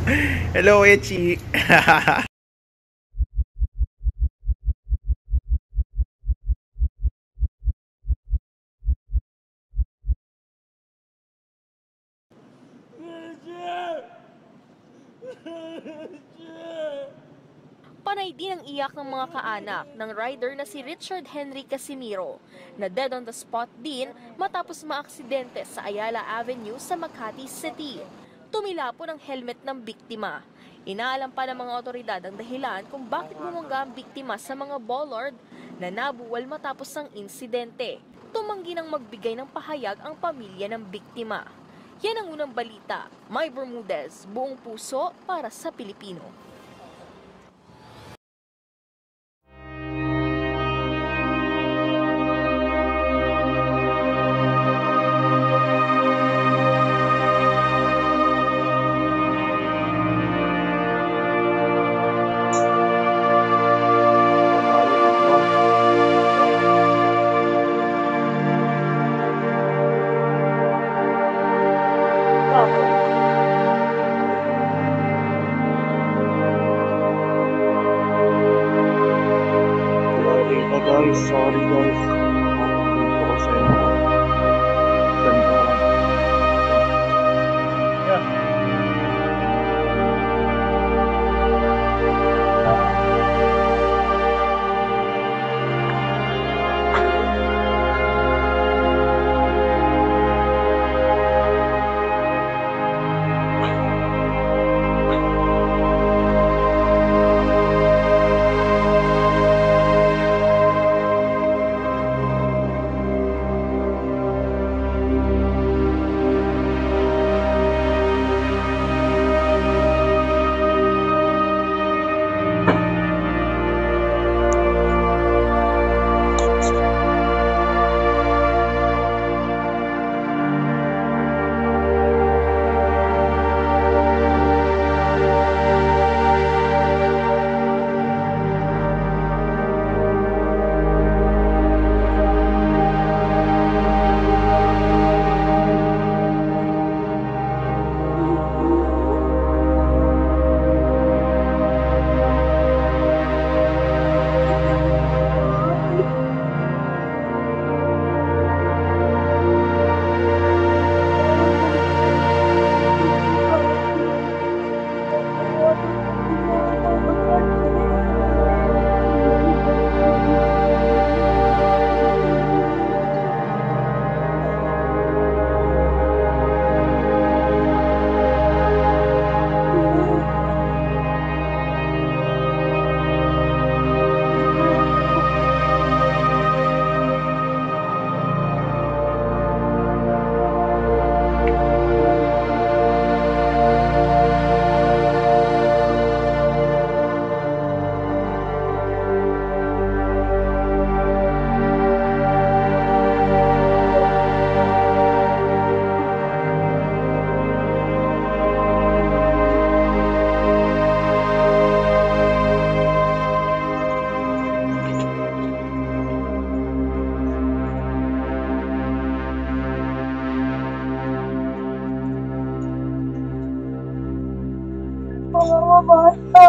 Hello, Echi. Panay din ang iyak ng mga kaanak ng rider na si Richard Henry Casimiro na dead on the spot din matapos maaksidente sa Ayala Avenue sa Makati City. Tumilapon ang helmet ng biktima. Inaalam pa ng mga otoridad ang dahilan kung bakit bumangga ang biktima sa mga bollard na nabuwal matapos ang insidente. Tumanggi ng magbigay ng pahayag ang pamilya ng biktima. Yan ang unang balita. May Bermudez, buong puso para sa Pilipino. Guys, sorry guys. Dito ko sa inyo. Send ko lang. Yeah. Mga bata.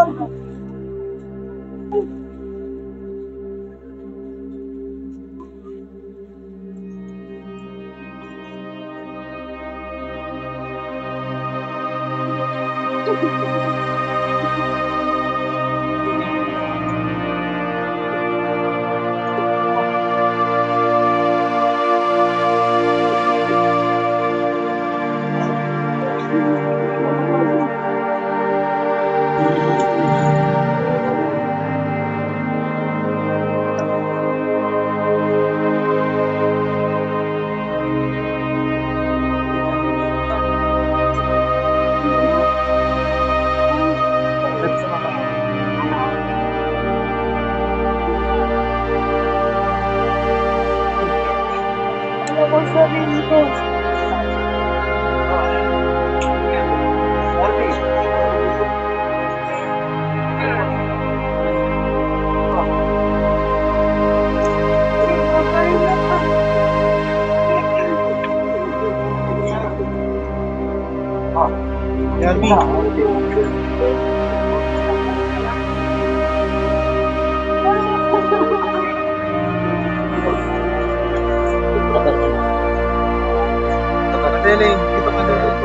Kadeling, dito ka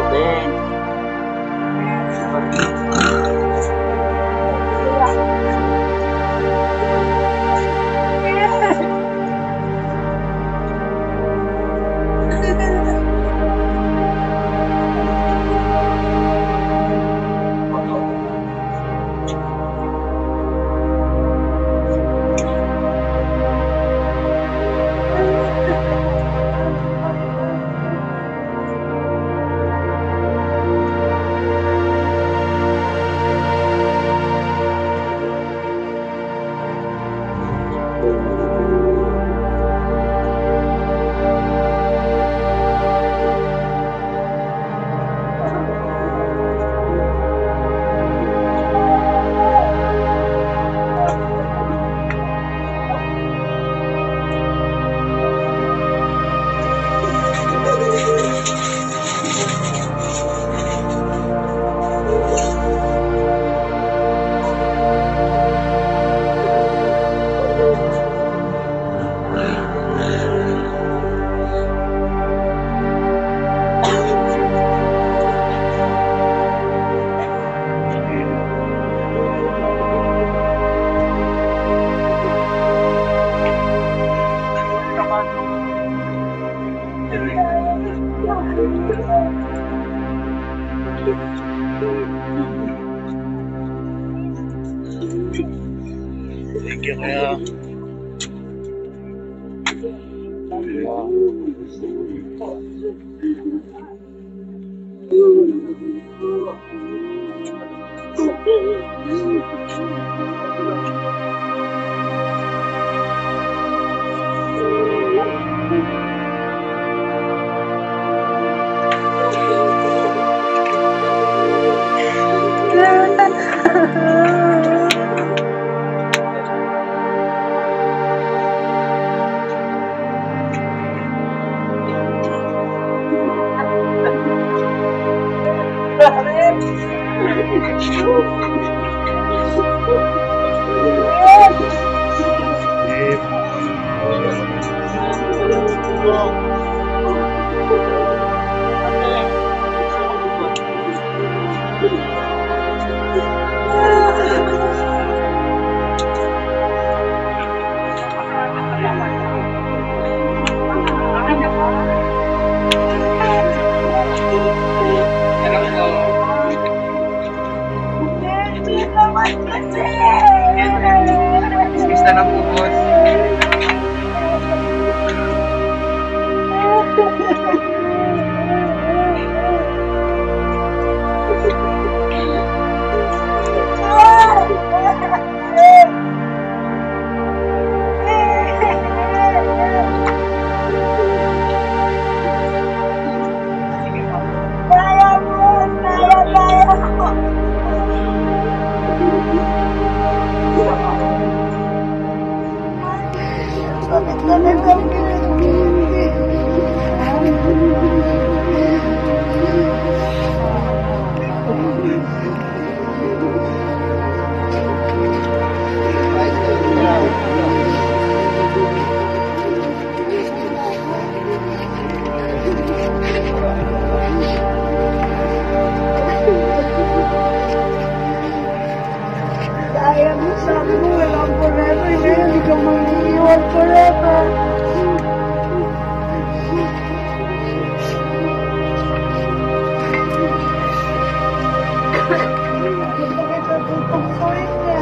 din. Thank you kaya. Isa na po, boss. Sayang mo sa akin, walang forever. Ngayon, hindi ka mag-iwan forever. Gusto kita tutungkuin niya.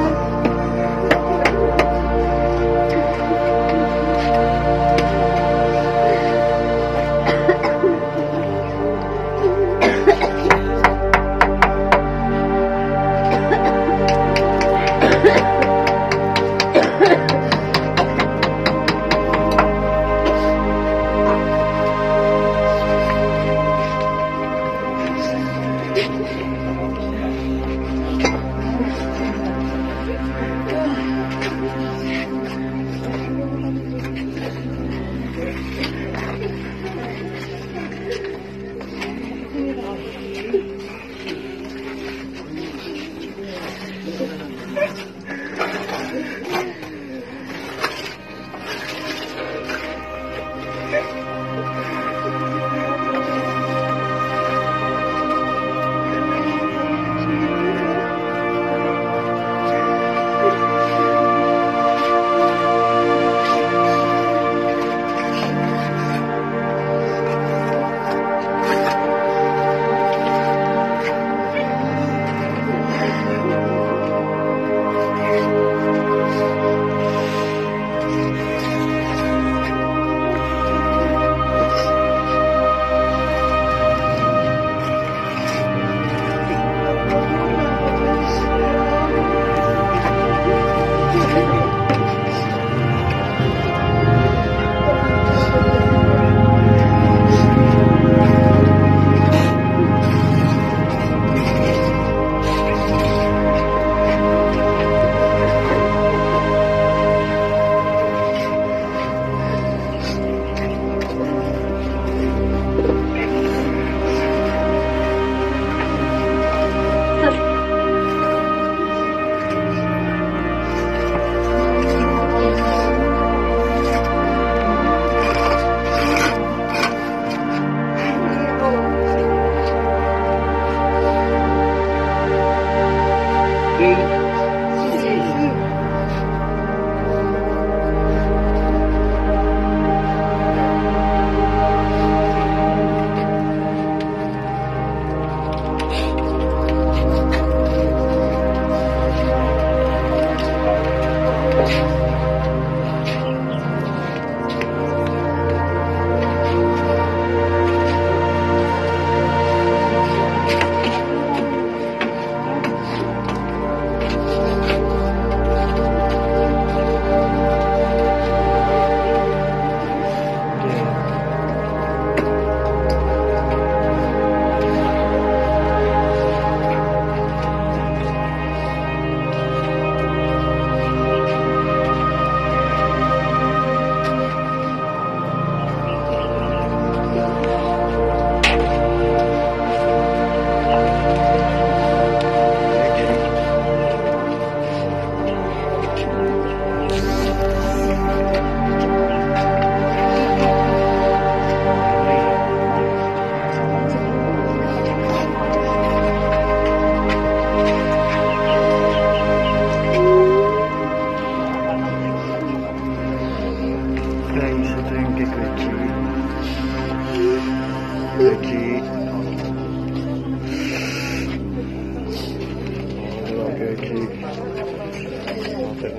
Kuya Chi.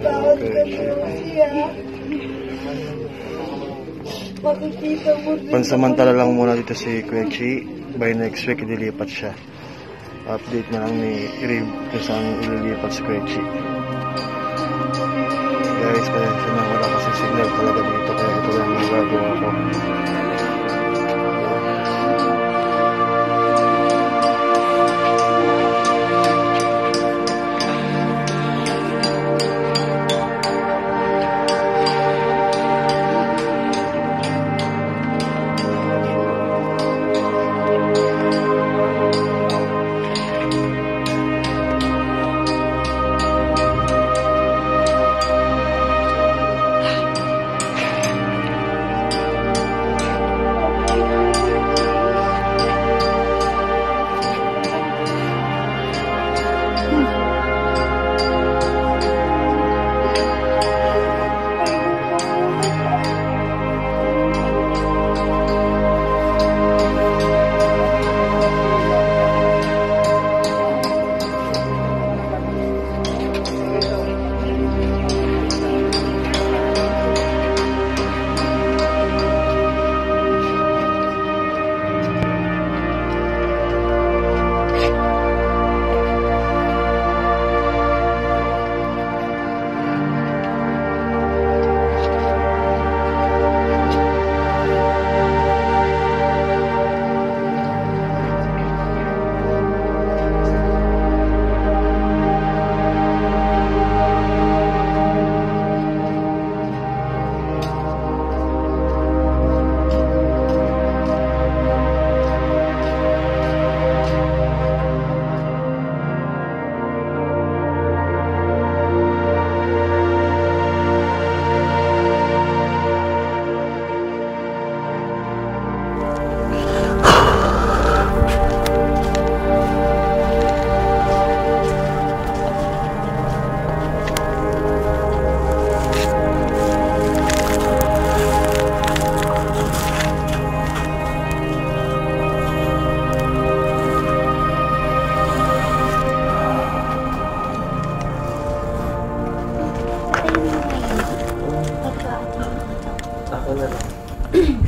Tawad ka naman siya. Makikita mo din. Pansamantala lang muna dito si Kuya Chi. By next week, ililipat siya. Update na lang ni Rib kung saan ililipat si Kuya Chi. Guys, pasensya na, wala kasi signal talaga dito, kaya ito lang magagawa ko.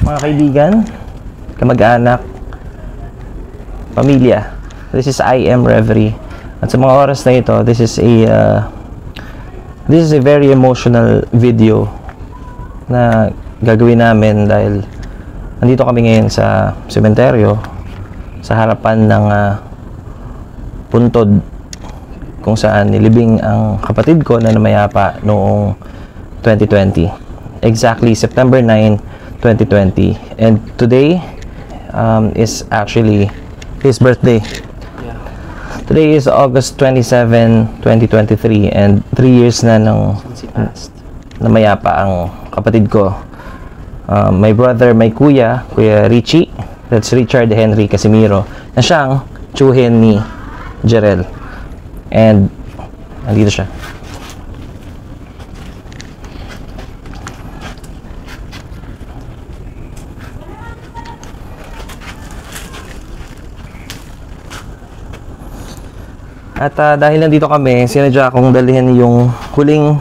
Mga kaibigan, kamag-anak, pamilya, this is I Am Reverie. At sa mga oras na ito, this is a very emotional video na gagawin namin dahil nandito kami ngayon sa sementeryo sa harapan ng puntod kung saan nilibing ang kapatid ko na namayapa noong 2020, exactly September 9, 2020, and today is actually his birthday. Today is August 27, 2023, and 3 years na nang namayapa ang kapatid ko. My brother, my kuya Richie, that's Richard Henry Casimiro, na siyang tsuhin ni Jerel. And nandito siya. At dahil nandito kami, sinadya akong dalhin yung huling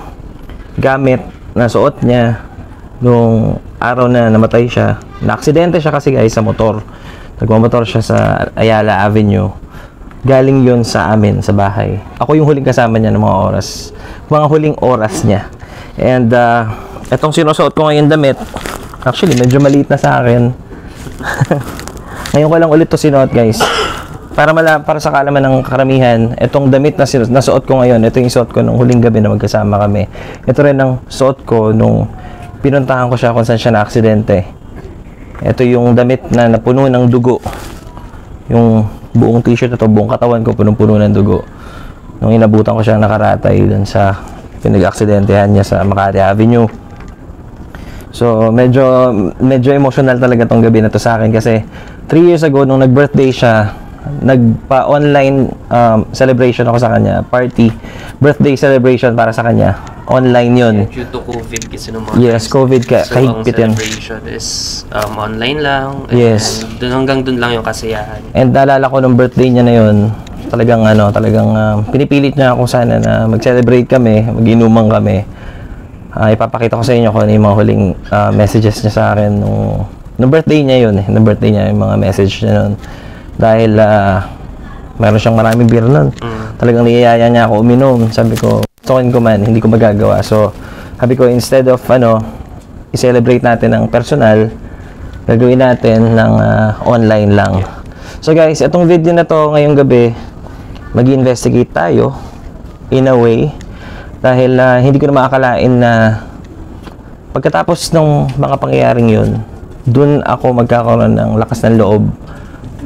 gamit na suot niya nung araw na namatay siya. Na-aksidente siya kasi guys sa motor. Nagmamotor siya sa Ayala Avenue. Galing yun sa amin, sa bahay. Ako yung huling kasama niya ng mga huling oras niya. And etong sinusuot ko ngayon damit, actually medyo maliit na sa akin. Ngayon ko lang ulit to sinuot guys. Para sa kaalaman ng karamihan, itong damit na nasuot ko ngayon, ito yung suot ko nung huling gabi na magkasama kami. Ito rin ang suot ko nung pinuntahan ko siya kung saan siya na-aksidente. Ito yung damit na napuno ng dugo. Yung buong t-shirt na to, buong katawan ko punong-puno ng dugo. Nung inabutan ko siya nakaratay dun sa pinag-aksidentehan niya sa Makati Avenue. So, medyo emotional talaga tong gabi na to sa akin kasi 3 years ago, nung nag-birthday siya, nagpa-online celebration ako sa kanya, birthday celebration para sa kanya. Online yun. Due to COVID kasi nung mga yes, COVID kahigpit ang yun. celebration is online lang. Yes. And hanggang dun lang yung kasiyahan. And naalala ko nung birthday niya na yun, talagang pinipilit niya ako sana na mag-celebrate kami, mag-inuman kami. Ipapakita ko sa inyo kung ano yung mga huling messages niya sa akin nung birthday niya yun nung birthday niya, yung mga message niya nun. Dahil meron siyang maraming beer nun. Talagang niyayaya niya ako uminom. Sabi ko, gustuin ko man, hindi ko magagawa. So, sabi ko, instead of i-celebrate natin ng personal, gagawin natin ng online lang. So guys, itong video na to ngayong gabi, mag-investigate tayo in a way dahil hindi ko na maakalain na pagkatapos ng mga pangyayaring yun, dun ako magkakaroon ng lakas ng loob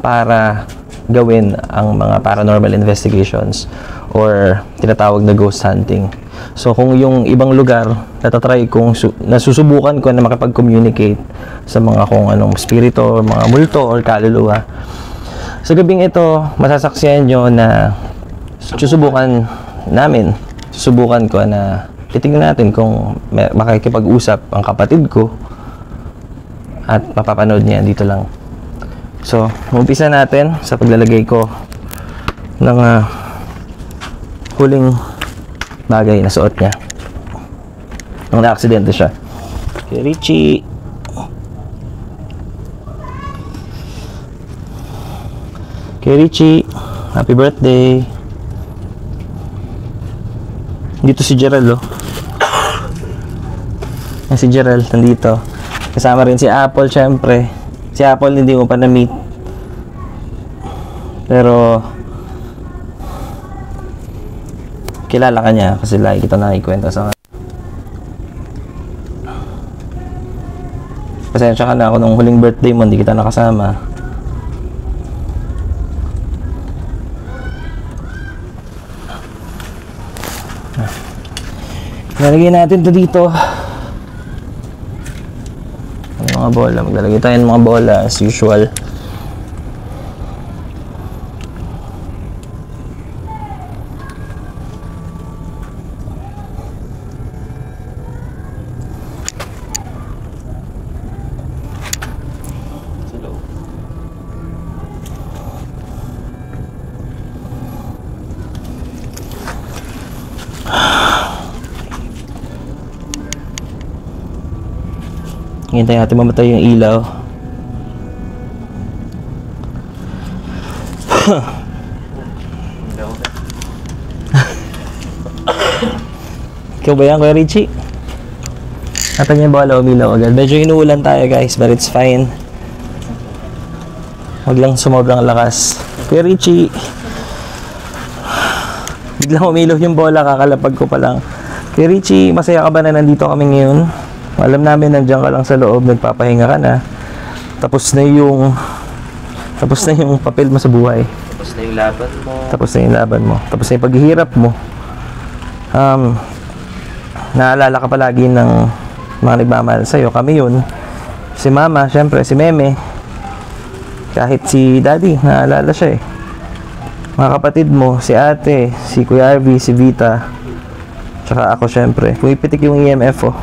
para gawin ang mga paranormal investigations or tinatawag na ghost hunting. So kung yung ibang lugar natatry kong nasusubukan ko na makipag-communicate sa mga kung anong spirito, mga multo or kaluluwa, sa gabing ito masasaksiyan nyo na susubukan ko na titignan natin kung makikipag-usap ang kapatid ko at mapapanood niya dito lang. So umpisa natin sa paglalagay ko ng huling bagay na suot niya nung na-aksidente siya. Okay, Richie. Okay, Richie. Happy birthday. Dito si Gerald, oh. Yan si Gerald, nandito. Kasama rin si Apple, syempre. Si Apple hindi mo pa na-meet. Pero kilala ka niya kasi lagi kita nakikwento sa kanya. Pasensya ka na ako nung huling birthday mo, hindi kita nakasama. Lalagay natin to dito. Mga bola, maglalagay tayo ng mga bola as usual. Hintayin natin mamatay yung ilaw. Ikaw ba yan, Kuya Richie? Natin yung bola, umilaw agad. Medyo inuulan tayo guys, but it's fine. Huwag lang sumobrang lakas. Kuya Richie, biglang umilaw yung bola, kakalapag ko pa lang. Kuya Richie, masaya ka ba na nandito kami ngayon? Alam namin nandiyan ka lang sa loob, nagpapahinga ka na. Tapos na yung papel mo sa buhay. Tapos na yung laban mo. Tapos na yung laban mo. Tapos na yung paghihirap mo. Naalala ka palagi ng mga nagmamahal sa'yo. Kami yun. Si Mama, syempre, si Meme. Kahit si Daddy, naalala siya eh. Mga kapatid mo, si Ate, si Kuya Arvie, si Vita. Tsaka ako syempre. Pumipitik yung EMF, oh.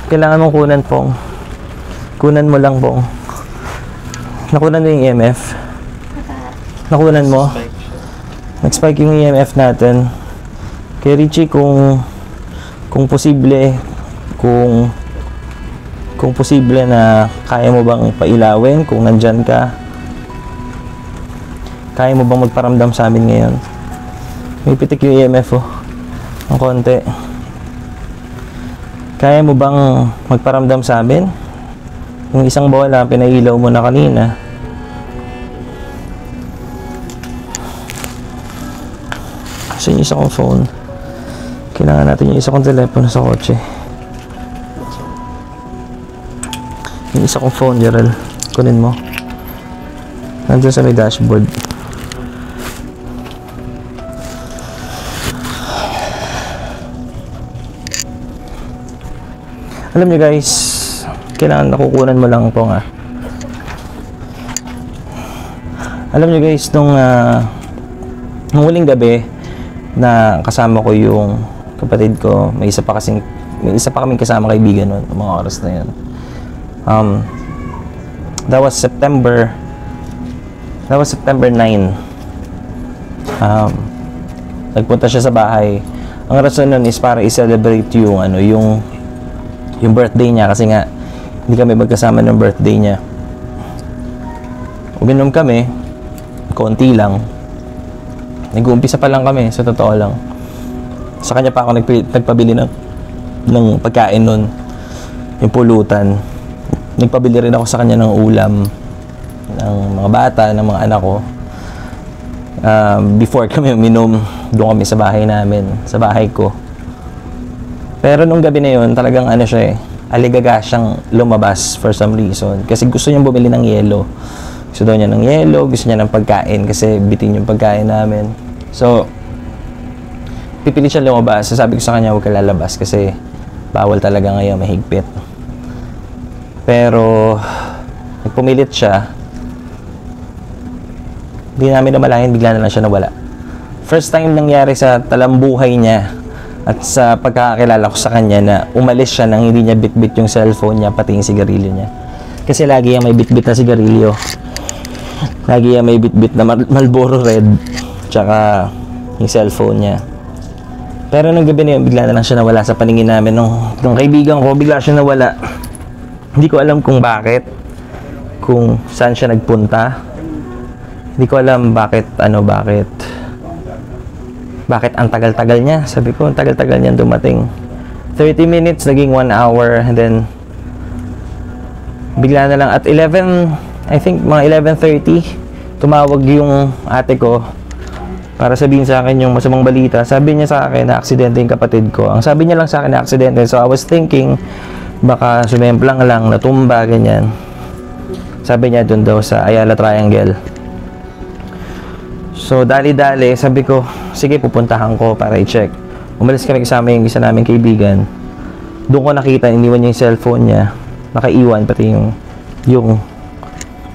Kailangan mong kunan, Pong. Kunan mo lang, Pong. Nakunan mo yung EMF? Nakunan mo? Nag-spike yung EMF natin. Kaya Richie, kung posible, kung posible na kaya mo bang pailawin, kung nandyan ka, kaya mo bang magparamdam sa amin ngayon? May pitik yung EMF, oh. Ang konti. Kaya mo bang magparamdam sa amin? Yung isang bola, pinailaw mo na kanina. Kasi yung isa kong phone. Kailangan natin yung isa kong telepono sa kotse. Yung isa kong phone, Gerald. Kunin mo. Nandun sa may dashboard. Alam niyo guys, kailangan nakukunan mo lang po nga. Alam niyo guys, nung huling gabi na kasama ko yung kapatid ko, may isa pa kaming kasama kaibigan nun, mga oras na yun. That was September 9. nagpunta siya sa bahay. Ang rason nun is para i-celebrate yung yung birthday niya, kasi nga hindi kami magkasama ng birthday niya. Uminom kami, konti lang. Nag-uumpisa pa lang kami, sa totoo lang. Sa kanya pa ako nagpabili ng pagkain nun, yung pulutan. Nagpabili rin ako sa kanya ng ulam, ng mga bata, ng mga anak ko. Before kami uminom, doon kami sa bahay namin, sa bahay ko. Pero nung gabi na yun, talagang siya aligaga siyang lumabas for some reason. Kasi gusto niyang bumili ng yelo. Gusto daw niya ng yelo, gusto niya ng pagkain kasi bitin yung pagkain namin. So, pipilit siya lumabas. So, sabi ko sa kanya, huwag ka lalabas kasi bawal talaga ngayon, mahigpit. Pero, nagpumilit siya. Hindi namin namalayan, bigla na lang siya nawala. First time nangyari sa talambuhay niya at sa pagkakakilala ko sa kanya na umalis siya nang hindi niya bitbit yung cellphone niya pati yung sigarilyo niya. Kasi lagi yung may bitbit na sigarilyo. Lagi yung may bitbit na Marlboro Red tsaka yung cellphone niya. Pero nung gabi na yun, bigla na lang siya nawala sa paningin namin nung kaibigan ko. Bigla siya nawala. Hindi ko alam kung bakit, kung saan siya nagpunta. Hindi ko alam bakit ang tagal-tagal niya. Sabi ko, ang tagal-tagal niya dumating. 30 minutes, naging 1 hour, and then bigla na lang at 11, I think mga 11:30, tumawag yung ate ko para sabihin sa akin yung masamang balita. Sabi niya sa akin na aksidente yung kapatid ko. Ang sabi niya lang sa akin na aksidente. So I was thinking, baka sumemplang lang, natumba, ganyan. Sabi niya dun daw sa Ayala Triangle. So, dali-dali, sabi ko, sige, pupuntahan ko para i-check. Umalis kami kasama yung isa naming kaibigan. Doon ko nakita, iniwan niya yung cellphone niya. Nakaiwan, pati yung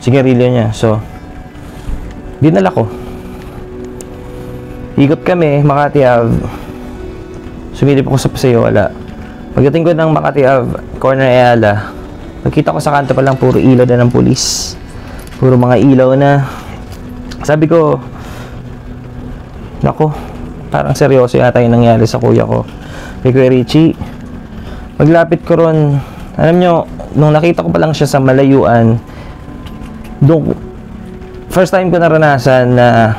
sigarilyo niya. So, dinala ko. Ikot kami, Makati Ave. Sumilip ako sa Pasayola. Pagdating ko ng Makati Ave, corner Ayala, nakita ko sa kanto pa lang puro ilaw na ng pulis. Puro mga ilaw na. Sabi ko, nako, parang seryoso yata yung nangyari sa kuya ko. Kay Kuya Richie. Paglapit ko ron, alam nyo, nung nakita ko pa lang siya sa malayuan, doon, first time ko naranasan na,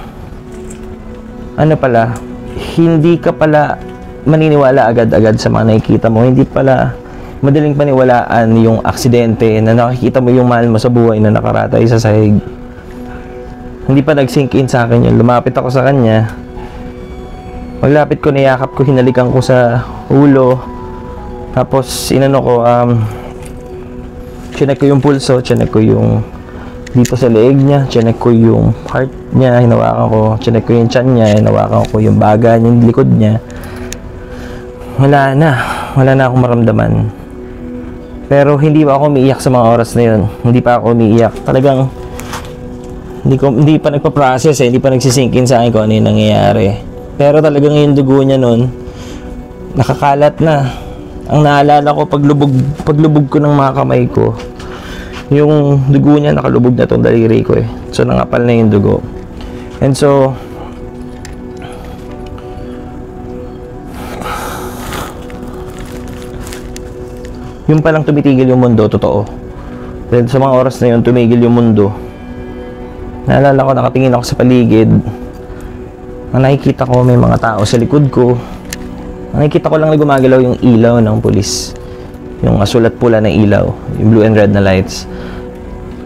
hindi ka pala maniniwala agad-agad sa mga nakikita mo. Hindi pala madaling paniwalaan yung aksidente na nakikita mo yung mahal mo sa buhay na nakaratay sa sahig. Hindi pa nag-sink in sa akin yun. Lumapit ako sa kanya. Paglapit ko, niyakap ko, hinalikan ko sa ulo. Tapos, chinek ko yung pulso, chinek ko yung dito sa leeg niya, chinek ko yung heart niya, hinawakan ko, chinek ko yung tiyan niya, hinawakan ko yung baga niya, yung likod niya. Wala na akong maramdaman. Pero hindi pa ako umiiyak sa mga oras na yun. Hindi pa ako umiiyak. Talagang hindi pa nagpa-process hindi pa nagsisinkin sa akin kung ano yung nangyayari. Pero talagang yung dugo niya nun, nakakalat na. Ang naalala ko, paglubog ko ng mga kamay ko, yung dugo niya nakalubog na tong daliri ko eh. So, nangapal na yung dugo. And so, yung palang tumitigil yung mundo, totoo. Then, sa mga oras na yun, tumigil yung mundo. Naalala ko, nakatingin ako sa paligid. Ang nakikita ko, may mga tao sa likod ko. Ang nakikita ko lang na gumagalaw yung ilaw ng pulis. Yung asul at pula na ilaw. Yung blue and red na lights.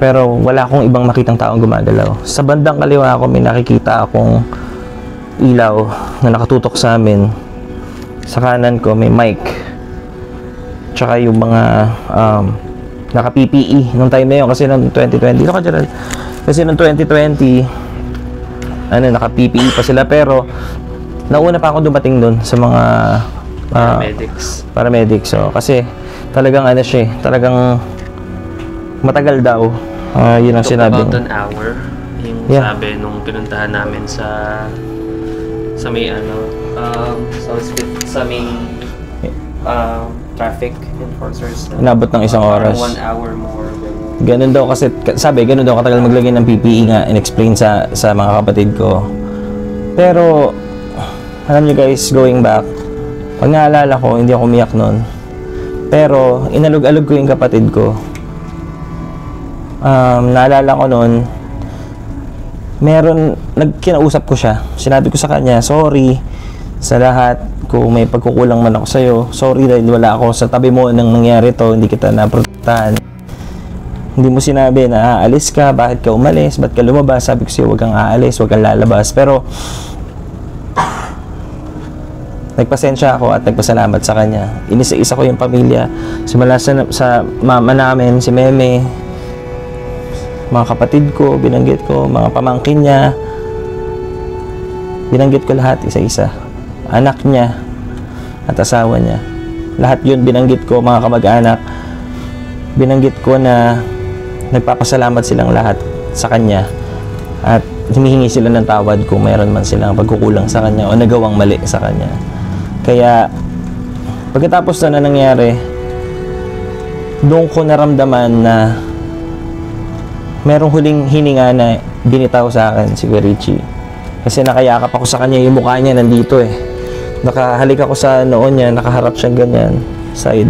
Pero wala akong ibang makitang taong gumagalaw. Sa bandang kaliwa ko, may nakikita akong ilaw na nakatutok sa amin. Sa kanan ko, may mic. Tsaka yung mga naka-PPE nung time na yun. Kasi noong 2020, kasi noong 2020, naka-PPE pa sila, pero nauna pa ako dumating doon sa mga paramedics. So, kasi talagang talagang matagal daw. Yun ang sinabi. About an hour yung sabi nung pinuntahan namin sa may sa may traffic enforcers. Inabot ng isang oras. 1 hour more. Ganun daw kasi, sabi, ganun daw katagal maglagay ng PPE nga, in-explain sa mga kapatid ko. Pero, alam nyo guys, going back, pag naalala ko, hindi ako umiyak nun. Pero, inalog-alog ko yung kapatid ko. Naalala ko nun, kinausap ko siya. Sinabi ko sa kanya, sorry sa lahat. Kung may pagkukulang man ako sa'yo, sorry dahil wala ako sa tabi mo nang nangyari to, hindi kita naprotektahan. Hindi mo sinabi na aalis ka, bakit ka umalis, ba't ka lumabas. Sabi ko sa'yo, huwag kang aalis, huwag kang lalabas. Pero nagpasensya ako at nagpasalamat sa kanya. Inisa-isa ko yung pamilya. Simula sa mama namin, si Meme, mga kapatid ko, binanggit ko, mga pamangkin niya, binanggit ko lahat isa-isa. Anak niya at asawa niya. Lahat yun binanggit ko, mga kamag-anak. Binanggit ko na nagpapasalamat silang lahat sa kanya at humihingi sila ng tawad kung mayroon man silang pagkukulang sa kanya o nagawang mali sa kanya. Kaya pagkatapos na nangyari, doon ko naramdaman na merong huling hininga na binitaw sa akin si Kuya Richie. Kasi nakayakap ako sa kanya, yung mukha niya nandito eh. Nakahalik ako sa noon niya, nakaharap siya ganyan, side.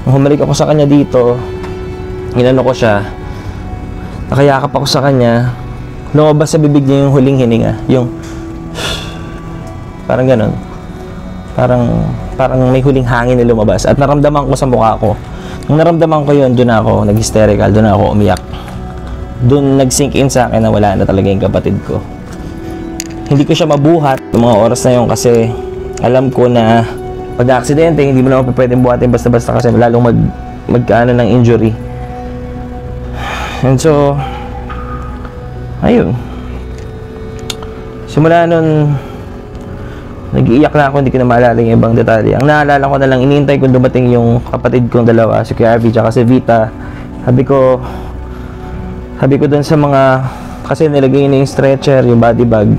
Nung humalik ako sa kanya dito, inano ko siya, nakayakap ako sa kanya, lumabas sa bibig niya yung huling hininga, yung parang ganun. Parang may huling hangin na lumabas at naramdaman ko sa mukha ko. Nung naramdaman ko yun, doon ako nag-hysterical, doon ako umiyak. Doon nag-sink in sa akin na wala na talaga yung kapatid ko. Hindi ko siya mabuhat ng mga oras na yun kasi alam ko na pag-aksidente, hindi mo naman pwedeng buhatin basta-basta kasi lalong magkaano ng injury. And so, ayun. Simula nun, nag-iiyak na ako, hindi ko na maalala yung ibang detalye. Ang naalala ko na lang, iniintay kong dumating yung kapatid kong dalawa, si Kuya Arvie, tsaka si Vita. Sabi ko dun sa mga, kasi nilagay na yung stretcher, yung body bag.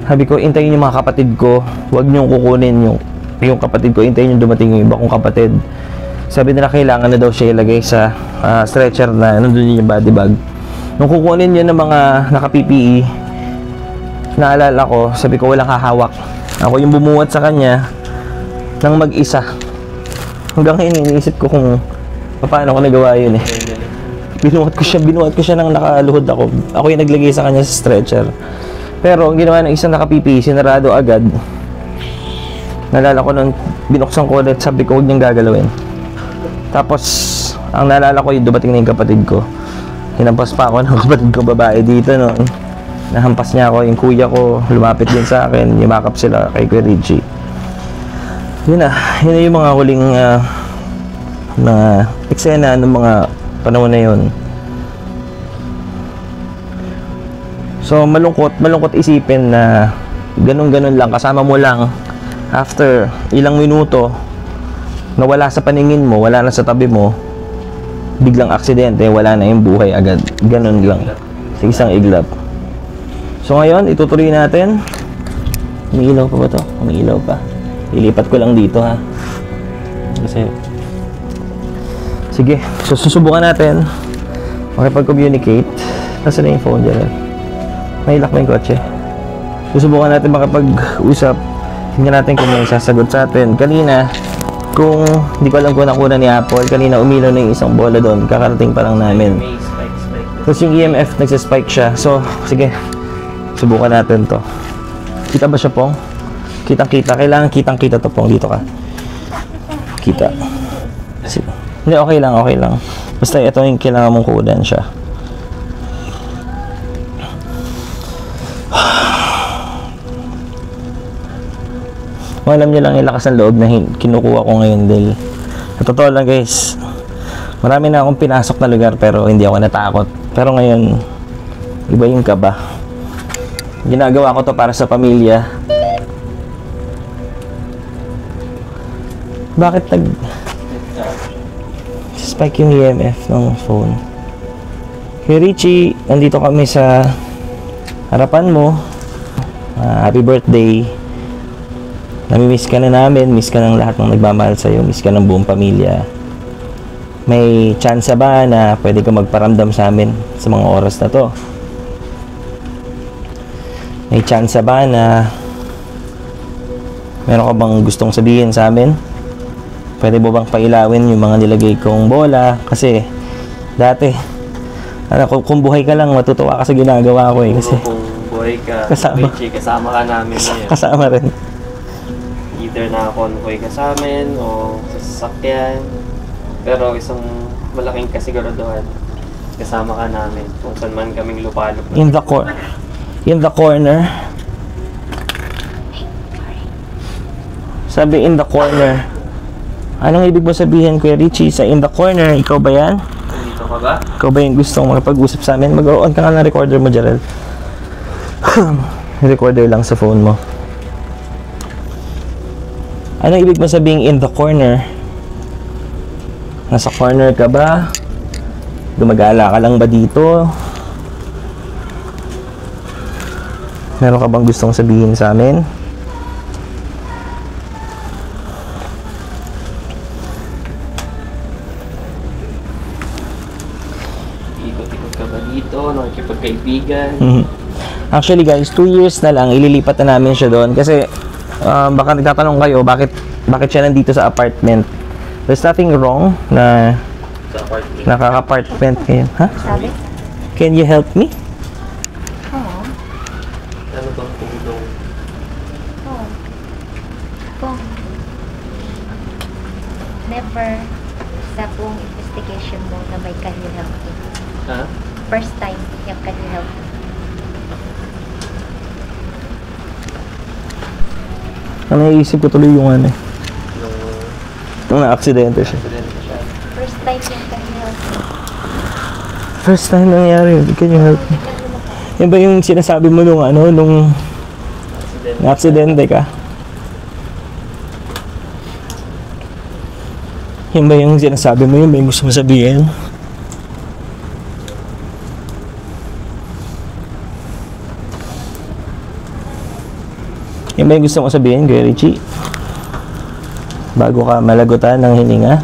Sabi ko, intayin yung mga kapatid ko, huwag niyong kukunin yung kapatid ko, intayin yung dumating yung iba kong kapatid. Sabi nila kailangan na daw siya ilagay sa stretcher na nandun yung body bag. Nung kukunin yun ng mga naka-PPE, naalala ko, sabi ko walang hahawak. Ako yung bumuhat sa kanya nang mag-isa. Hanggang ngayon, iniisip ko kung paano ko nagawa yun eh. Binuhat ko siya nang nakaluhod ako. Ako yung naglagay sa kanya sa stretcher. Pero ang ginawa ng isang naka-PPE, sinarado agad. Naalala ko nung binuksan ko ulit, sabi ko huwag niyang gagalawin. Tapos, ang naalala ko yung dumating na yung kapatid ko. Hinampas pa ako ng kapatid ko babae dito noon. Nahampas niya ako, yung kuya ko, lumapit din sa akin, yumakap sila kay Kuya Richie. Yun na yung mga huling mga eksena ng mga panahon na yun. So malungkot isipin na ganun-ganun lang, kasama mo lang after ilang minuto nawala sa paningin mo, wala na sa tabi mo, biglang aksidente, wala na yung buhay agad. Ganun lang sa isang iglap. So ngayon, itutuloy natin. Umiilaw pa ba to? Umiilaw pa. Ilipat ko lang dito ha. Kasi sige, so susubukan natin makipag-communicate. Nasaan na yung phone dyan? May lock ba yung kotse? Susubukan natin makapag-usap. Tingnan natin kung may sasagot sa atin. Kanina, kung hindi ko alam kung nakuha ni Apple, kanina umilaw na yung isang bola doon. Kakarating pa lang namin. Tapos yung EMF, nagsaspike siya. So, sige. Subukan natin to. Kita ba siya, Pong? Kitang-kita. Kailangan kitang-kita to, Pong. Dito ka. Kita. Hindi, okay lang. Basta ito yung kailangan mong kudan siya. Alam niyo lang yung lakas ng loob na kinukuha ko ngayon dahil sa totoo lang guys, marami na akong pinasok na lugar pero hindi ako natakot. Pero ngayon, iba yung kaba. Ginagawa ko to para sa pamilya. Bakit spike yung EMF ng phone? Hey Richie, nandito kami sa harapan mo. Happy birthday. Nami-miss ka na namin, miss ka ng lahat ng nagmamahal sa'yo, miss ka ng buong pamilya. May chance ba na pwede ka magparamdam sa amin sa mga oras na to? may chance ba na meron ka bang gustong sabihin sa amin? Pwede mo bang pailawin yung mga nilagay kong bola? Kasi dati, kung buhay ka lang, matutuwa ka sa ginagawa ko eh. Kasi kung buhay ka, kasama ka namin ngayon. Kasama rin. Either naka-convoy ka sa amin o sa sasakyan. Pero isang malaking kasiguraduhan, kasama ka namin kung saan man kaming lupalop. In the corner. Sabi in the corner. Anong ibig mo sabihin, Kuya Richie? Sa in the corner, ikaw ba yan? Dito ka ba? Ikaw ba yung gustong makipag-usap sa amin? Mag-on ka nga ng recorder mo, Jarel. Recorder lang sa phone mo. Anong ibig mo sabihin in the corner? Nasa corner ka ba? Gumagala ka lang ba dito? Meron ka bang gustong sabihin sa amin? Ikot-ikot ka ba dito? Nakikipagkaibigan? Actually guys, 2 years na lang ililipat na namin siya doon kasi baka nagtatanong kayo bakit siya nandito sa apartment. There's nothing wrong na Sa apartment. nakaka-apartment kayo. Ha? Sabi? Can you help me? Oo. Ano bang tulong? Oo. Kung never sa buong investigation mo na may can you help me. Ha? First time, yung can you help me. Ang naiisip ko tuloy yung ano, Yung nung na-aksidente siya. accident siya. First time yung can you help me. First time nangyari, can you help me? Yan ba yung sinasabi mo nung ano, nung Accident. na-aksidente ka? Yan ba yung sinasabi mo yun? May gusto mo sabihin? Yan ba yung gusto mo sabihin, Kuya Richie? Bago ka malagutan ng hininga?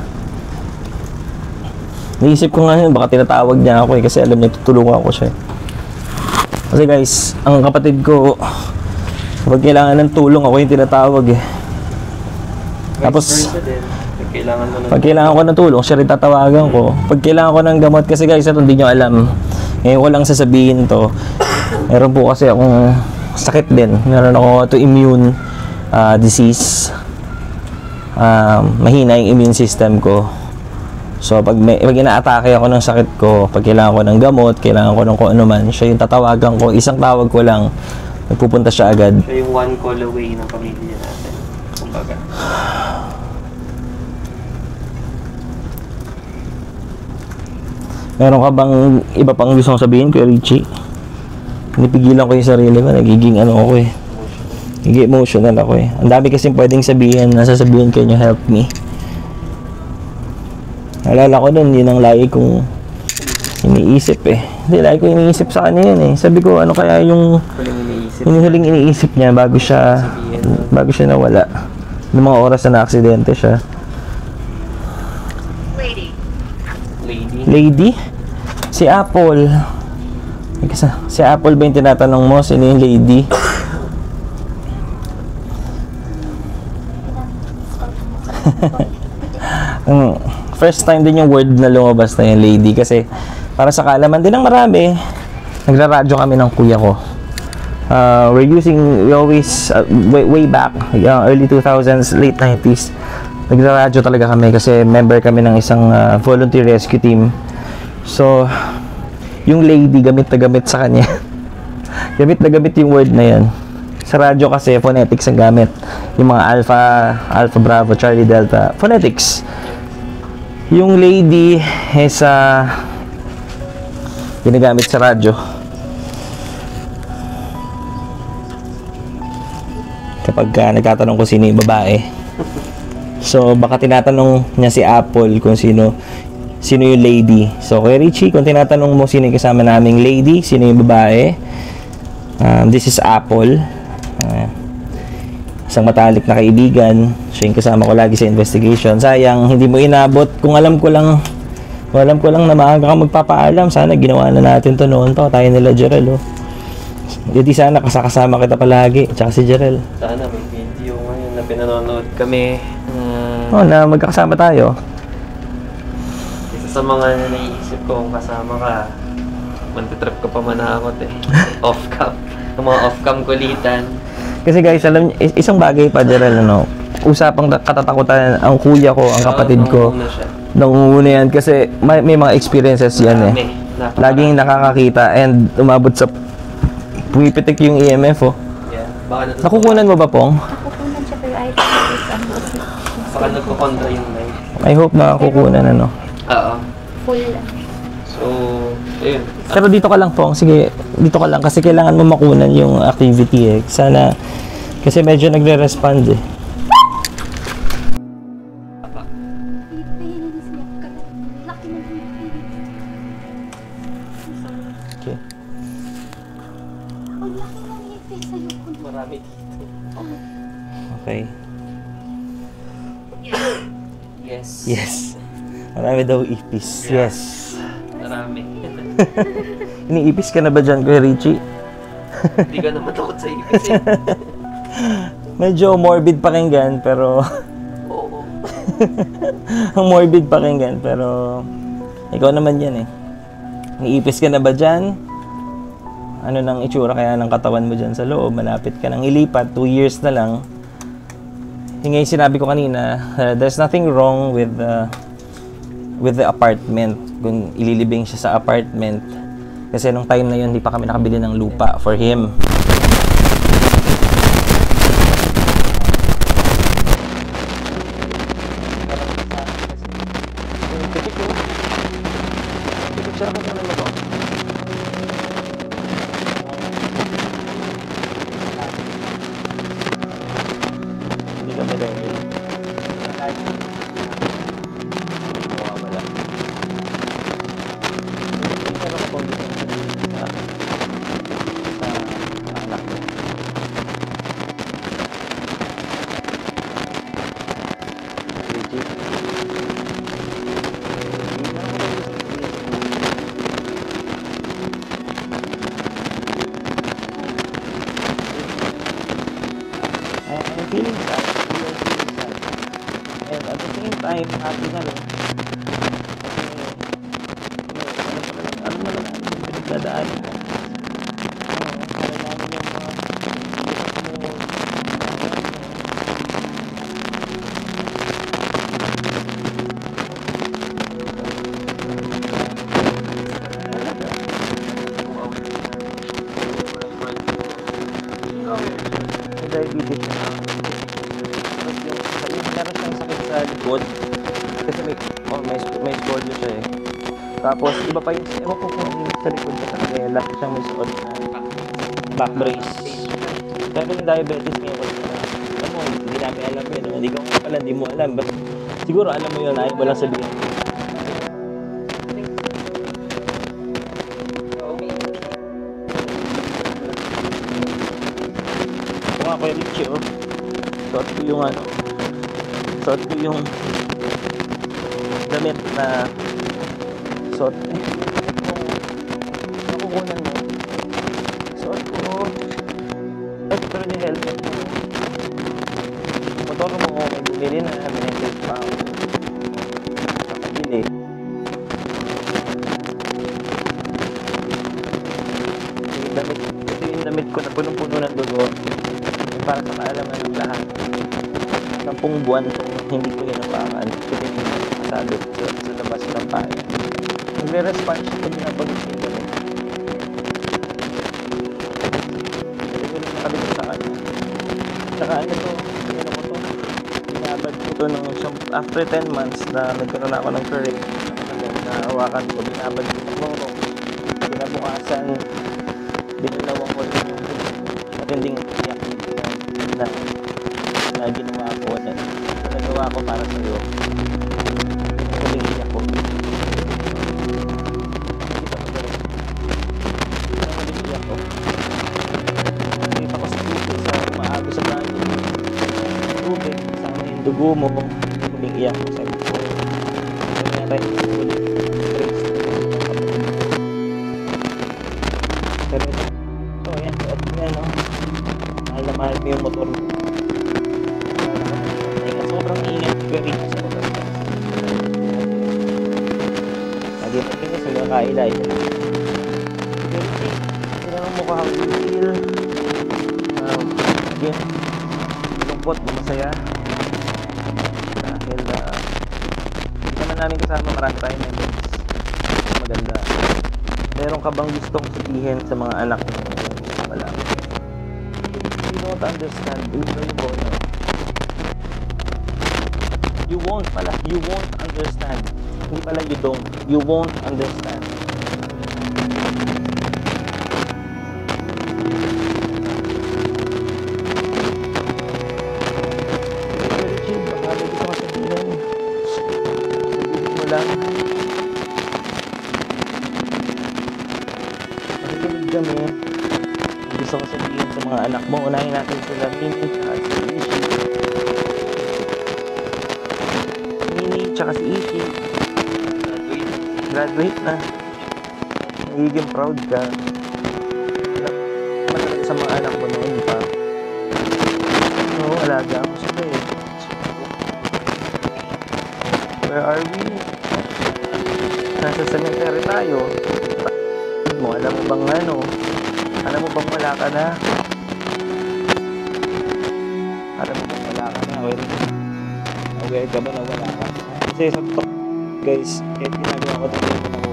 Naisip ko nga yun, baka tinatawag niya ako eh, kasi alam niya tutulungan ko siya. Kasi guys, ang kapatid ko, kapag kailangan ng tulong, ako yung tinatawag eh. Tapos, Vice versa din. Pag kailangan mo ng pag kailangan ko ng tulong, siya rin tatawagan ko. Pag kailangan ko ng gamot, kasi guys, ito hindi nyo alam. Ngayon ko lang sasabihin to. Meron po kasi akong sakit din. Meron ako autoimmune disease. Mahina yung immune system ko. So, pag ina-atake ako ng sakit ko, pag kailangan ko ng gamot, kailangan ko ng kung ano man, siya yung tatawagan ko. Isang tawag ko lang, nagpupunta siya agad. siya yung one call away ng pamilya natin. Kumbaga. Meron ka bang iba pang gusto kong sabihin, Kuya Richie? Nipigilan ko yung sarili ko, nagiging ano ako eh. Nagiging emotional ako eh. Ang dami kasing pwedeng sabihin, nasasabihin can you help me? Naalala ko nun, yun ang lagi kong iniisip eh. Hindi, lagi ko iniisip sa kanya yun eh. Sabi ko, ano kaya yung huling iniisip niya bago siya nawala. Noong mga oras na na-aksidente siya. Lady? Si Apple. Si Apple ba yung tinatanong mo? Sino yung lady? First time din yung word na lumabas na yung lady kasi para sa kaalaman din ng marami, nagraradyo kami ng kuya ko. We always, way back, early 2000s, late 90s, nagraradyo talaga kami kasi member kami ng isang volunteer rescue team. So, yung lady, gamit na gamit sa kanya. Gamit na gamit yung word na yan. Sa radyo kasi, phonetics ang gamit. Yung mga Alpha, Bravo, Charlie, Delta, phonetics. Yung lady is ginagamit sa radyo. Kapag nagtatanong kung sino yung babae. So, baka tinatanong niya si Apple kung sino yung lady. So, kay Richie, kung tinatanong mo sino yung kasama naming lady, sino yung babae, this is Apple. Isang matalik na kaibigan. Siya yung kasama ko lagi sa investigation. Sayang, hindi mo inabot. Kung alam ko lang na maaga ka magpapaalam, sana ginawa na natin to noon pa. Tayo nila Jerel, oh. Hindi sana kasama kita palagi, tsaka si Jarel. Sana may video ngayon na pinanonood kami. Na magkakasama tayo. Isa sa mga naiisip ko kung kasama ka, mantitrip ko pa manakot eh. Off-cam. Yung mga off-cam kulitan. Kasi guys, alam niyo, isang bagay pa, Jarel, usapang katatakutan ang kuya ko, ang kapatid ko. Nangunguna yan kasi may mga experiences yan eh. Laging nakakakita and umabot sa pumipitik yung EMF oh. Yeah. Baka Nakukunan mo ba, Pong? Nakukunan siya pero ay baka nagkukontra yung light. I hope makakukunan Oo. full lang. So, ayun. Pero dito ka lang, Pong. Sige, dito ka lang kasi kailangan mo makunan yung activity eh. Sana, kasi medyo nagre-respond eh. Okay. Marami dito. Okay. Yes. Yes. Marami daw ipis. Yes. Marami. Iniipis ka na ba dyan, Kuya Richie? Hindi ka naman takot sa ipis eh. Medyo morbid pakinggan, pero... Oo. Ang morbid pakinggan, pero... Ikaw naman yan eh. Iniipis ka na ba dyan? Ano nang itsura kaya ng katawan mo dyan sa loob? Malapit ka nang ilipat, 2 years na lang. Yung nga yung sinabi ko kanina, there's nothing wrong with the apartment. Kung ililibing siya sa apartment. Kasi nung time na yun, hindi pa kami nakabili ng lupa for him. Hindi kami ready. Mawawala. Pero ako kung dito sa anak ko. I'm feeling sad. And at the same time, happy na rin. Ano mo lang yung pinagdadaanan mo. Para namin yung mga diabetes na. Tapos yung meron siyang sakit sa likod. Kasi may scolio siya eh. Tapos iba pa yung ewan ko kung yung sa likod na talaga eh. Laki siyang may suot na back brace. Pero yung diabetes niya ko alam mo, hindi namin alam yun. Hindi ko pala, hindi mo alam. But siguro alam mo yun, ayaw mo lang sabihin. Ako yung Richie, oh. Suot ko yung damit na suot. Nakukunan mo. Suot ko. Pero yung helmet mo. Motor mo, may bumili na. May helmet pa ako. Nakabili. Yung damit ko na punong-puno ng dugo. Para sa kaalaman ng lahat. 10 buwan itong hindi ko hinapakan. Kasi masabi sa labas ng pahay. Nagre-respond siya pag ginapagod siya gano'n. Hindi ko rin nakabili sa kanya. Tsaka ano to, binabad ko to ng after 10 months na nagkaroon ako ng courage na hawakan ko, binabad ko sa lorong. Binabukasan, binilawang ko yung matinding iyak na ginawa ko na nagawa ko para sa iyo. Huling iyak ko. Huling iyak ko. Hindi pa ko sa puso sa maago sa tayo. Tubig, sama yung dugo mo. Huling iyak ko sa iyo. Kaya huling trace. Pero ito, yan. motor mo. Sobrang ingat very sa motor. Lagi pa rin sa mga kailay. Sila ang mukha kang feel. Again, lungkot, masaya. Dahil hindi naman namin kasama, marami tayong members. Maganda. Meron ka bang gustong sabihin sa mga anak mo? Wala. You don't understand. You won't. You won't pala. You won't understand. Hindi pala you don't. You won't understand. Baka may gusto ka sabihin. Sabihin mo lang. Makikinig kami. Gusto ko sabihin sa mga anak mo. Unahin natin sila Mini at si Ishi. Mini tsaka si Ishi. Graduate na. Magiging proud ka. Matagal sa mga anak mo noon pa. Oo, alaga ako sila eh. Where are we? Nasa cemetery tayo. Alam mo bang ano? Alam mo bang wala ka na? Alam mo bang wala ka na? Aware ka ba na wala ka? Kasi sa guys, kahit ginagawa ko talaga ako,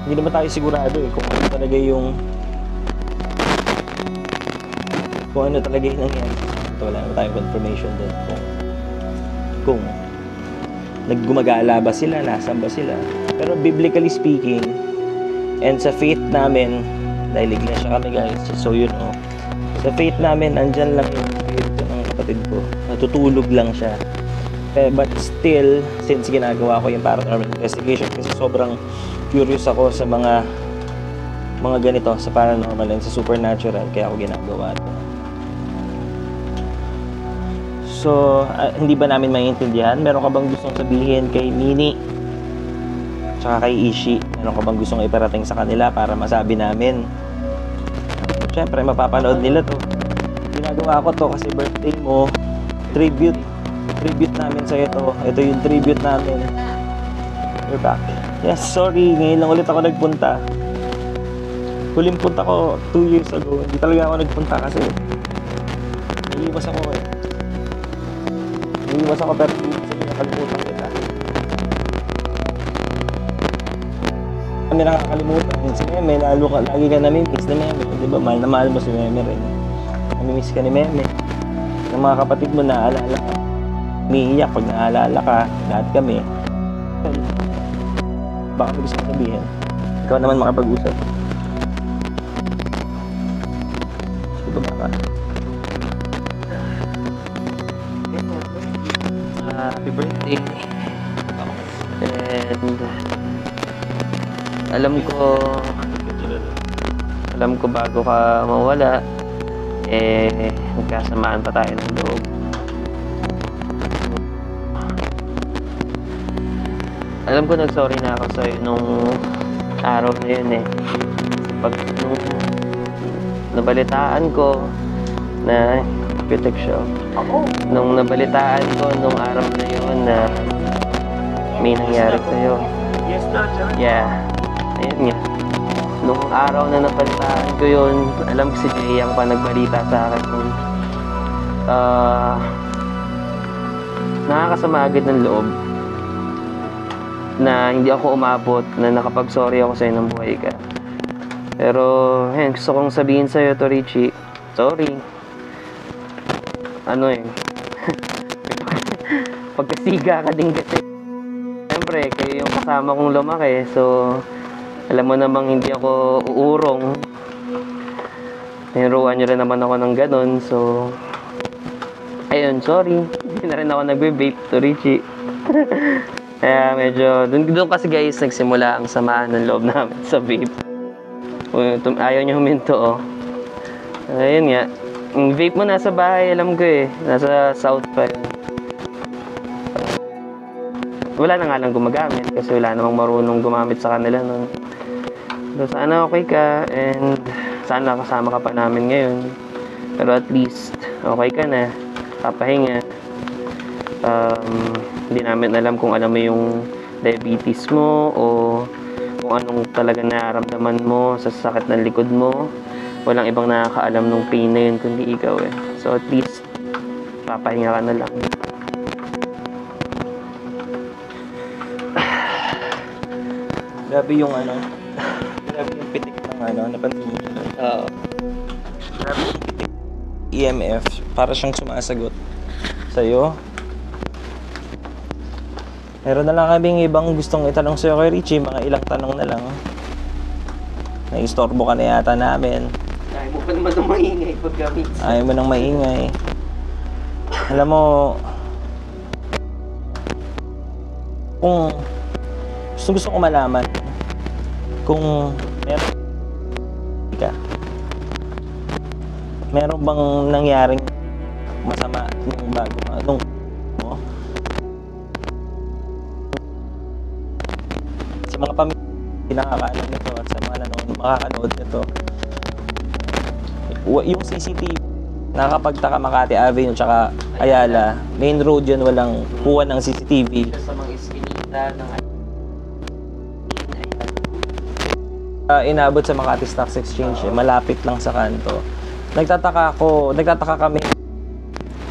hindi naman tayo sigurado eh kung ano talaga yung nangyari. Wala naman tayong confirmation doon kung naggumagala ba sila, nasan ba sila. Pero biblically speaking, and sa faith namin, dahil iglesia kami guys, so yun sa faith namin, andyan lang yung spirito ng kapatid ko, natutulog lang siya. But still, since ginagawa ko yung paranormal investigation, kasi sobrang curious ako sa mga ganito, sa paranormal and sa supernatural, kaya ako ginagawa ito. So, hindi ba namin maiintindihan? Meron ka bang gustong sabihin kay Mini tsaka kay Ishi? Meron ka bang gustong iparating sa kanila para masabi namin? Siyempre, mapapanood nila to. Ginagawa ko to kasi birthday mo. Tribute namin sa ito. Ito yung tribute namin. We're back. Yes, sorry. Ngayon lang ulit ako nagpunta. Huling punta ko 2 years ago. Hindi talaga ako nagpunta kasi naiiwas ako eh. Naiiwas ako pero nakalimutan kita. Kami nakakalimutan. Si Meme, lagi ka namimiss ni Meme. Diba, mahal na mahal mo si Meme rin. Namimiss ka ni Meme. Ng mga kapatid mo, naaalala ka. Umiiyak pag naaalala ka. Lahat kami. Baka may gusto sabihin. Ikaw naman makapag-usap. Sige ba ka? Happy birthday. And alam ko bago ka mawala nagkasamaan pa tayo ng loob. Alam ko nag-sorry na ako sa'yo nung araw na yun nung nabalitaan ko na nung nabalitaan ko nung araw na yun na may nangyari sa'yo. Yeah. Ayun nga. Nung araw na napalitaan ko yun, alam ko si Jay ang pa nagbalita sa akin kung nakakasama agad ng loob na hindi ako umabot, na nakapag-sorry ako sa'yo ng buhay ka. Pero, gusto kong sabihin sa'yo to, Richie, sorry. Pagkasiga ka din kasi. Siyempre, kayo yung kasama kong lumaki, so alam mo namang hindi ako uurong. Niruan nyo rin naman ako ng ganun, so ayun, sorry. Hindi na rin ako nagbe-vape to Richie. Kaya medyo, doon kasi guys, nagsimula ang samaan ng loob namin sa vape. Ayaw nyo huminto, Ayun nga. Yung vape mo nasa bahay, alam ko nasa south pa yun. Wala na nga lang gumagamit kasi wala namang marunong gumamit sa kanila nun. So, sana okay ka and sana kasama ka pa namin ngayon. Pero at least, okay ka na, papahinga. Hindi namin alam kung alam mo yung diabetes mo o kung anong talaga nararamdaman mo sa sakit ng likod mo. Walang ibang nakakaalam nung pain na yun kundi ikaw eh. So at least, papahinga ka na lang. Grabe yung grabe yung pitik ng napansin mo dyan. Grabe yung pitik. EMF, para siyang sumasagot sa'yo. Meron na lang kaming ibang gustong itanong sa'yo kay Richie, mga ilang tanong na lang. Naistorbo ka na yata namin. Ayaw mo pa naman ng maingay paggamit. Ayaw mo nang maingay. Alam mo, kung gusto ko malaman kung meron bang nangyaring masama nung bago mo sa mga pamilya nakakaalam nito at sa mga makakanood nito, yung CCTV nakakapagtaka Makati Avenue tsaka Ayala main road yun, walang kuha ng CCTV. Sa mga iskinita ng Inabot sa Makati Stock Exchange malapit lang sa kanto. Nagtataka kami,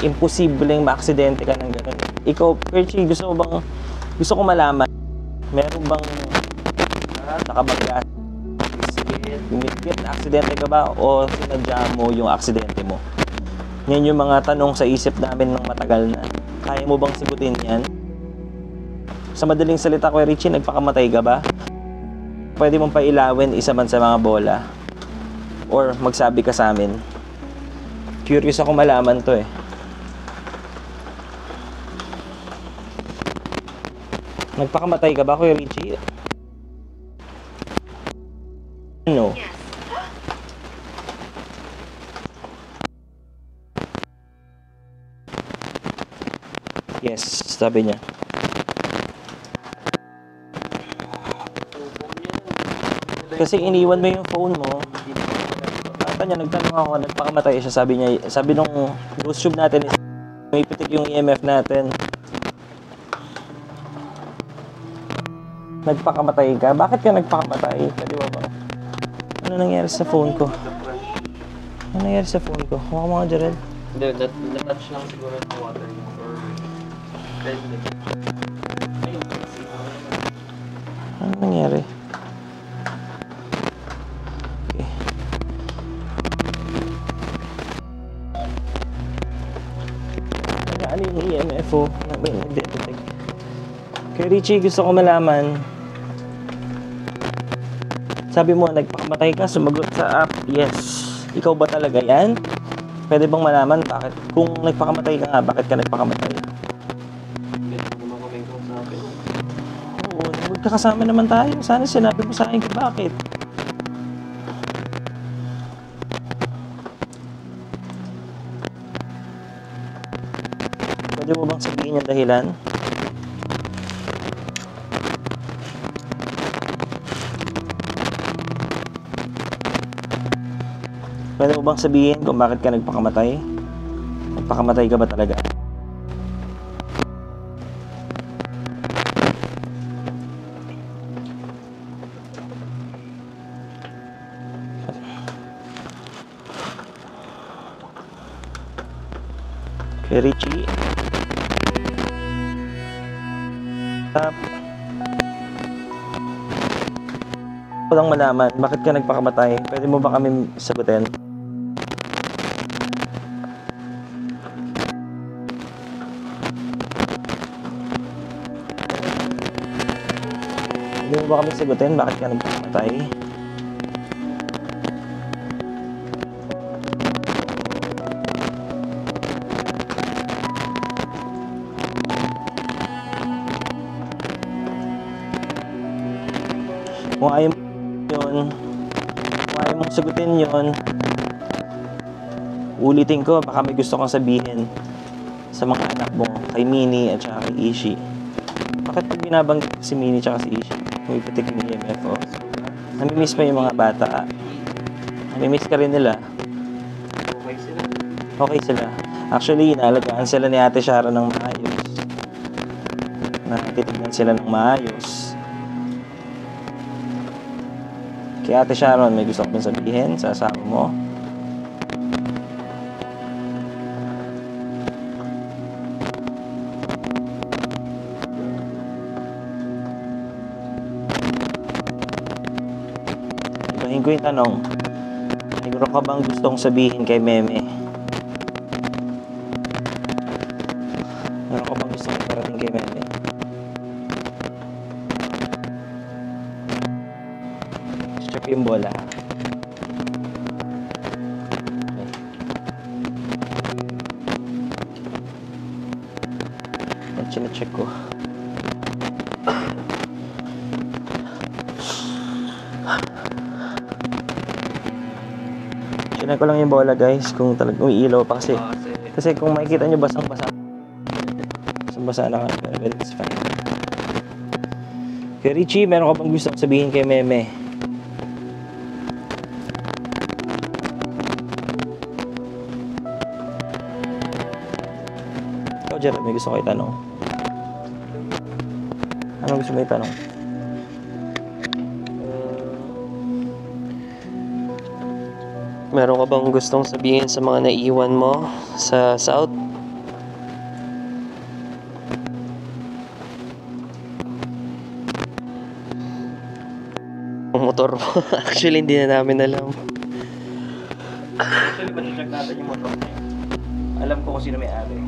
imposibleng maaksidente ka ng ganun. Ikaw, Perchi, gusto ko malaman, meron bang nakabaglas, bumikit, aksidente ka ba o sinadya mo yung aksidente mo? Yan yung mga tanong sa isip namin ng matagal na. Kaya mo bang sagutin yan? Sa madaling salita, Kuya Richie, nagpakamatay ka ba? Pwede mong pailawin isa man sa mga bola or magsabi ka sa amin. Curious ako malaman to eh. Nagpakamatay ka ba, Kuya Richie? No. Yes, sabi niya. Kasi iniwan mo yung phone mo. Niya, nagtanong ako, nagpakamatay siya, sabi nung ghost tube natin, may pitik yung EMF natin. Nagpakamatay ka? Bakit ka nagpakamatay? Pwede ba? Ano nangyari sa phone ko? Ano nangyari sa phone ko? Huwag mo nga, Jarel. Hindi, na-touch lang siguro ng water or ano nangyari? Ano yung EMF o? Kay Richie, gusto ko malaman. Sabi mo, nagpakamatay ka, sumagot sa app. Yes. Ikaw ba talaga yan? Pwede bang malaman bakit? Kung nagpakamatay ka nga, bakit ka nagpakamatay? Oo, magkakasama naman tayo. Sana sinabi mo sa akin kung bakit. Pwede mo bang sabihin yung dahilan? Pwede mo bang sabihin kung bakit ka nagpakamatay? Nagpakamatay ka ba talaga? Kay Richie. Gusto lang malaman, bakit ka nagpakamatay? Pwede mo ba kami sagutin? Pwede mo ba kami sagutin, bakit ka nagpakamatay? Kung ayaw mong sagutin yun, ulitin ko, baka may gusto kong sabihin sa mga anak mo, kay Minnie at saka kay Ishi. Bakit pag binabanggit si Minnie at saka si Ishi, may pitik yung EMF o? Namimiss mo yung mga bata. Namimiss ka rin nila. okay sila. Okay sila. Actually, inaalagaan sila ni Ate Sharon ng maayos. Natitignan sila ng maayos. Kaya Ate Sharon, may gusto ko sabihin sa asawa mo. Ibahin ko yung tanong. Siguro ka bang gustong sabihin kay Meme? Meron ka bang gustong parating kay Meme? Check yung bola. Yan, chinecheck ko. Chinecheck ko lang yung bola, guys, kung talagang umiilaw pa kasi kung makikita nyo basang-basa na ka, pero it's fine. Kay Richie, meron ka bang gusto sabihin kay Meme? Ikaw, Jared, may gusto ko itanong. Anong gusto mo itanong? Meron ka bang gustong sabihin sa mga naiiwan mo sa South? Motor mo. Actually, hindi na namin alam. Actually, check natin yung motor niya. Alam ko kung sino may-ari.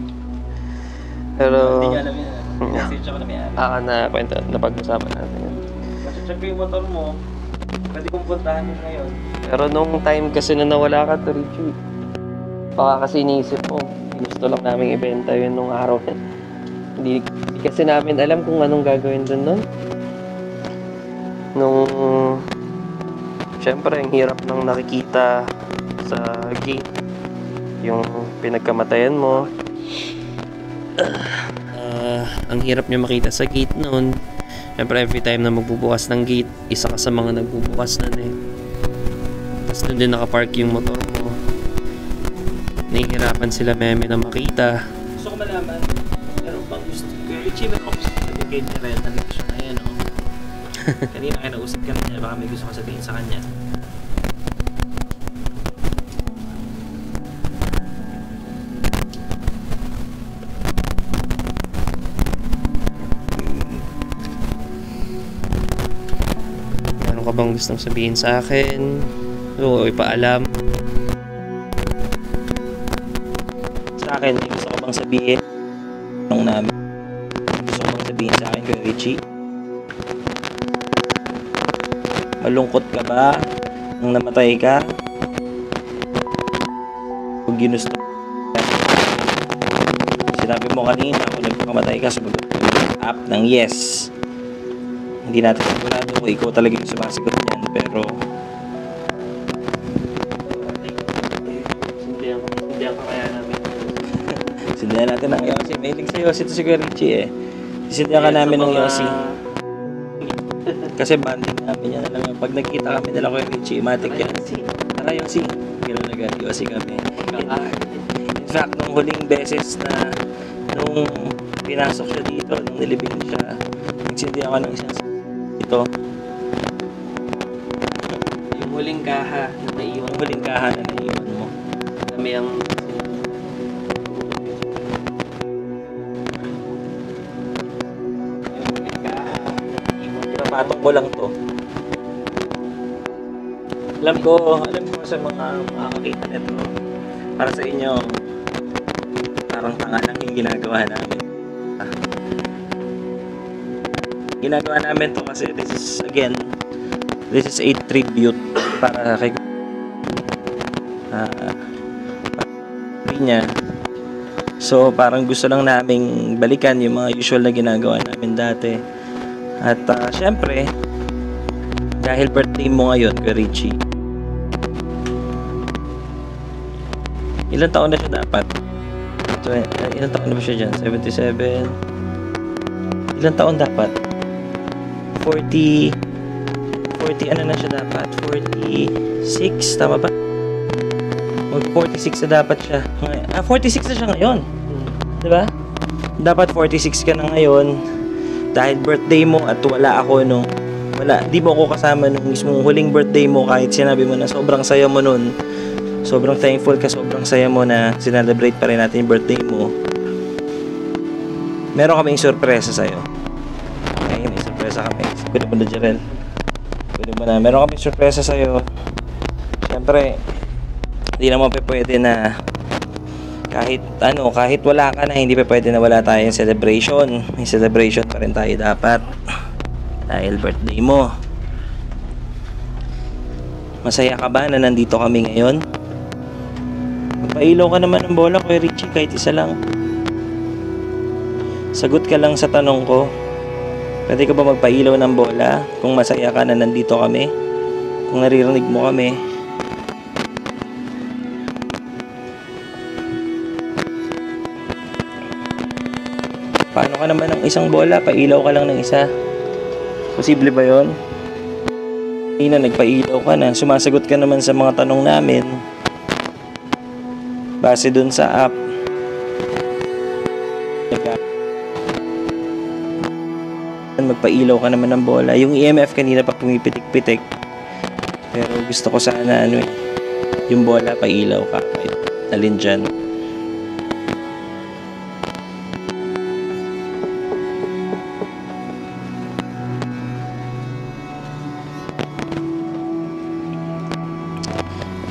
Pero Hindi niya alam yun. Message ako na may-ari. na kwento, napag-usapan natin yun. Kasi check ko yung motor mo. Pwede kong puntahan yun ngayon. Pero nung time kasi na nawala ka to, Richie, baka kasi iniisip mo, gusto lang namin ibenta yun nung araw na. Hindi kasi namin alam kung anong gagawin dun nun. Nung syempre ang hirap nang nakikita sa gate yung pinagkamatayan mo. Ang hirap niya makita sa gate noon. Syempre every time na magbubukas ng gate, isa ka sa mga nagbubukas nun eh. Tapos doon din nakapark yung motor mo. Nahihirapan sila Meme na makita. Gusto ko malaman, meron bang gusto kay Richie, meron bang gusto sabihin kay Jarel? Nandito siya ngayon, no? Kanina kinausap ka niya, baka may gusto ko sabihin sa kanya. Ano ka bang gustong sabihin sa akin? O ipaalam? Sa akin, may gusto ko bang sabihin nung namin? Gusto ko bang sabihin sa akin kay Richie? Malungkot ka ba nung namatay ka? Kung ginusto sinabi mo kanina kung nagpakamatay ka, sumagot up ng yes. Hindi natin sigurado kung ikaw talaga yung sumasagot niyan, pero Hindi ang kaya namin. sindihan natin ng Yossi. Mahilig sa Yossi ito si Kuya Richie eh. Sindihan ka namin ng Yossi. Kasi banding namin yan. Alam mo, pag nagkita kami nila Kuya Richie, matik yan. Tara Yossi. Gano'n na Yossi kami. In fact, nung huling beses na nung pinasok siya dito, nung nilibing siya, nagsindihan ka ng isang ito. Yung huling kaha na naiwan. Yung huling kaha na naiwan mo. Kami ang Pinapatong ko lang to. Alam ko sa mga makakakita nito, para sa inyo, parang tanga lang yung ginagawa namin. Ginagawa namin to kasi this is a tribute para kay niya. So parang gusto lang naming balikan yung mga usual na ginagawa namin dati. At syempre, dahil birthday mo ngayon, Kuya Richie, ilang taon na siya dapat? Ilang taon na ba siya dyan? 77? Ilang taon dapat? 40 ano na siya dapat? 46? Tama ba? O Mag 46 na dapat siya. 46 na siya ngayon. Diba? Dapat 46 ka na ngayon. Dahil birthday mo at wala ako nung... di mo ako kasama nung mismong huling birthday mo kahit sinabi mo na sobrang saya mo nun. Sobrang thankful ka, sobrang saya mo na sinelebrate pa rin natin yung birthday mo. Meron kaming sorpresa sa'yo. Okay, may sorpresa kami. Pwede mo na, Jarel. Pwede mo na. Meron kaming sorpresa sa'yo. Siyempre, hindi naman pwede na kahit wala ka na, hindi pwede na wala tayong celebration. May celebration pa rin tayo dapat. Dahil birthday mo. Masaya ka ba na nandito kami ngayon? Magpailaw ka naman ng bola, Kuya Richie, kahit isa lang. Sagot ka lang sa tanong ko. Pwede ka ba magpailaw ng bola kung masaya ka na nandito kami? Kung naririnig mo kami? Paano ka naman ng isang bola? Pailaw ka lang ng isa. Posible ba yun? Hindi na, nagpailaw ka na. Sumasagot ka naman sa mga tanong namin. Base dun sa app. Magpailaw ka naman ng bola. Yung EMF kanina pa pumipitik-pitik. Pero gusto ko sana yung bola pailaw ka. Alin dyan.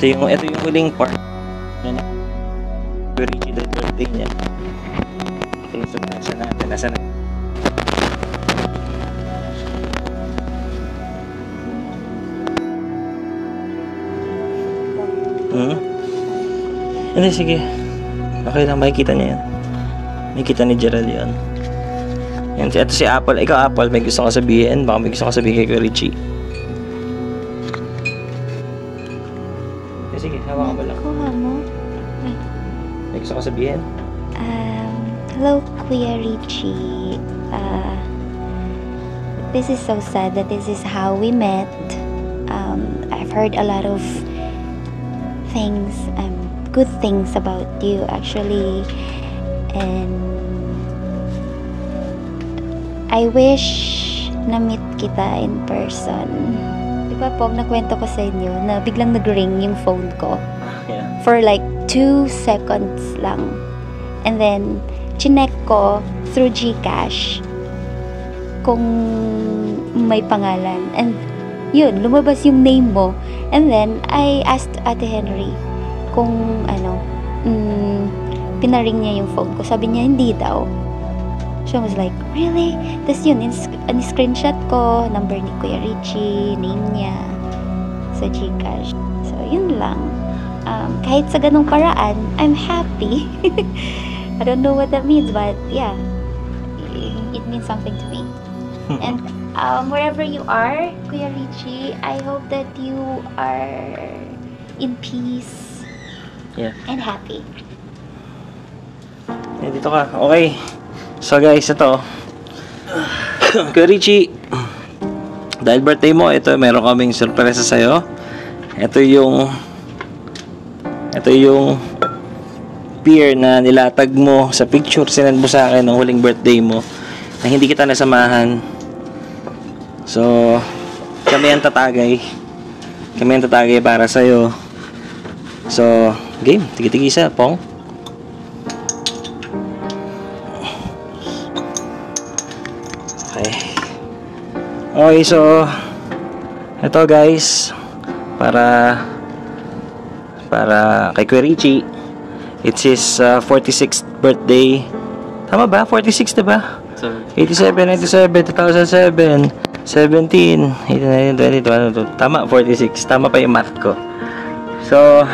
Ito yung huling part na Richie dahil birthday niya. Ito yung surprise natin. Nasa na? Hindi, sige. Okay lang, makikita niya yan. Makikita ni Gerald yan. Yan, ito si Apple. Ikaw, Apple, may gusto ka sabihin? Baka may gusto ka sabihin kay Richie. Sige, hawa ka ba lang? Kuha mo. May gusto ka sabihin? Hello, Kuya Richie. This is so sad that this is how we met. I've heard a lot of things, good things about you actually. And I wish na meet kita in person. Diba po, nakwento ko sa inyo na biglang nag-ring yung phone ko. Yeah. For like 2 seconds lang. And then, chinek ko through GCash kung may pangalan. And yun, lumabas yung name mo. And then, I asked Ate Henry kung pinaring niya yung phone ko. Sabi niya, hindi daw. So I was like, really? Tapos yun, screenshot ko, number ni Kuya Richie, name niya, sa GCash. So yun lang. Kahit sa ganung paraan, I'm happy. I don't know what that means, but yeah, it means something to me. And wherever you are, Kuya Richie, I hope that you are in peace and happy. Dito ka. Okay. So guys, ito. Kuya Richie, dahil birthday mo, ito, meron kaming surpresa sa'yo. Ito yung peer na nilatag mo sa picture, sinend mo sa akin ng huling birthday mo na hindi kita nasamahan. So, kami ang tatagay. Kami ang tatagay para sa'yo. So, game. Tigi-tigisa, Pong. Okay, so ito guys, para kay Kuya Richie, it's his 46th birthday. Tama ba? 46 diba? 87, 97, 2007, 17, 18, 19, 20, tama, 46. Tama pa yung math ko. So,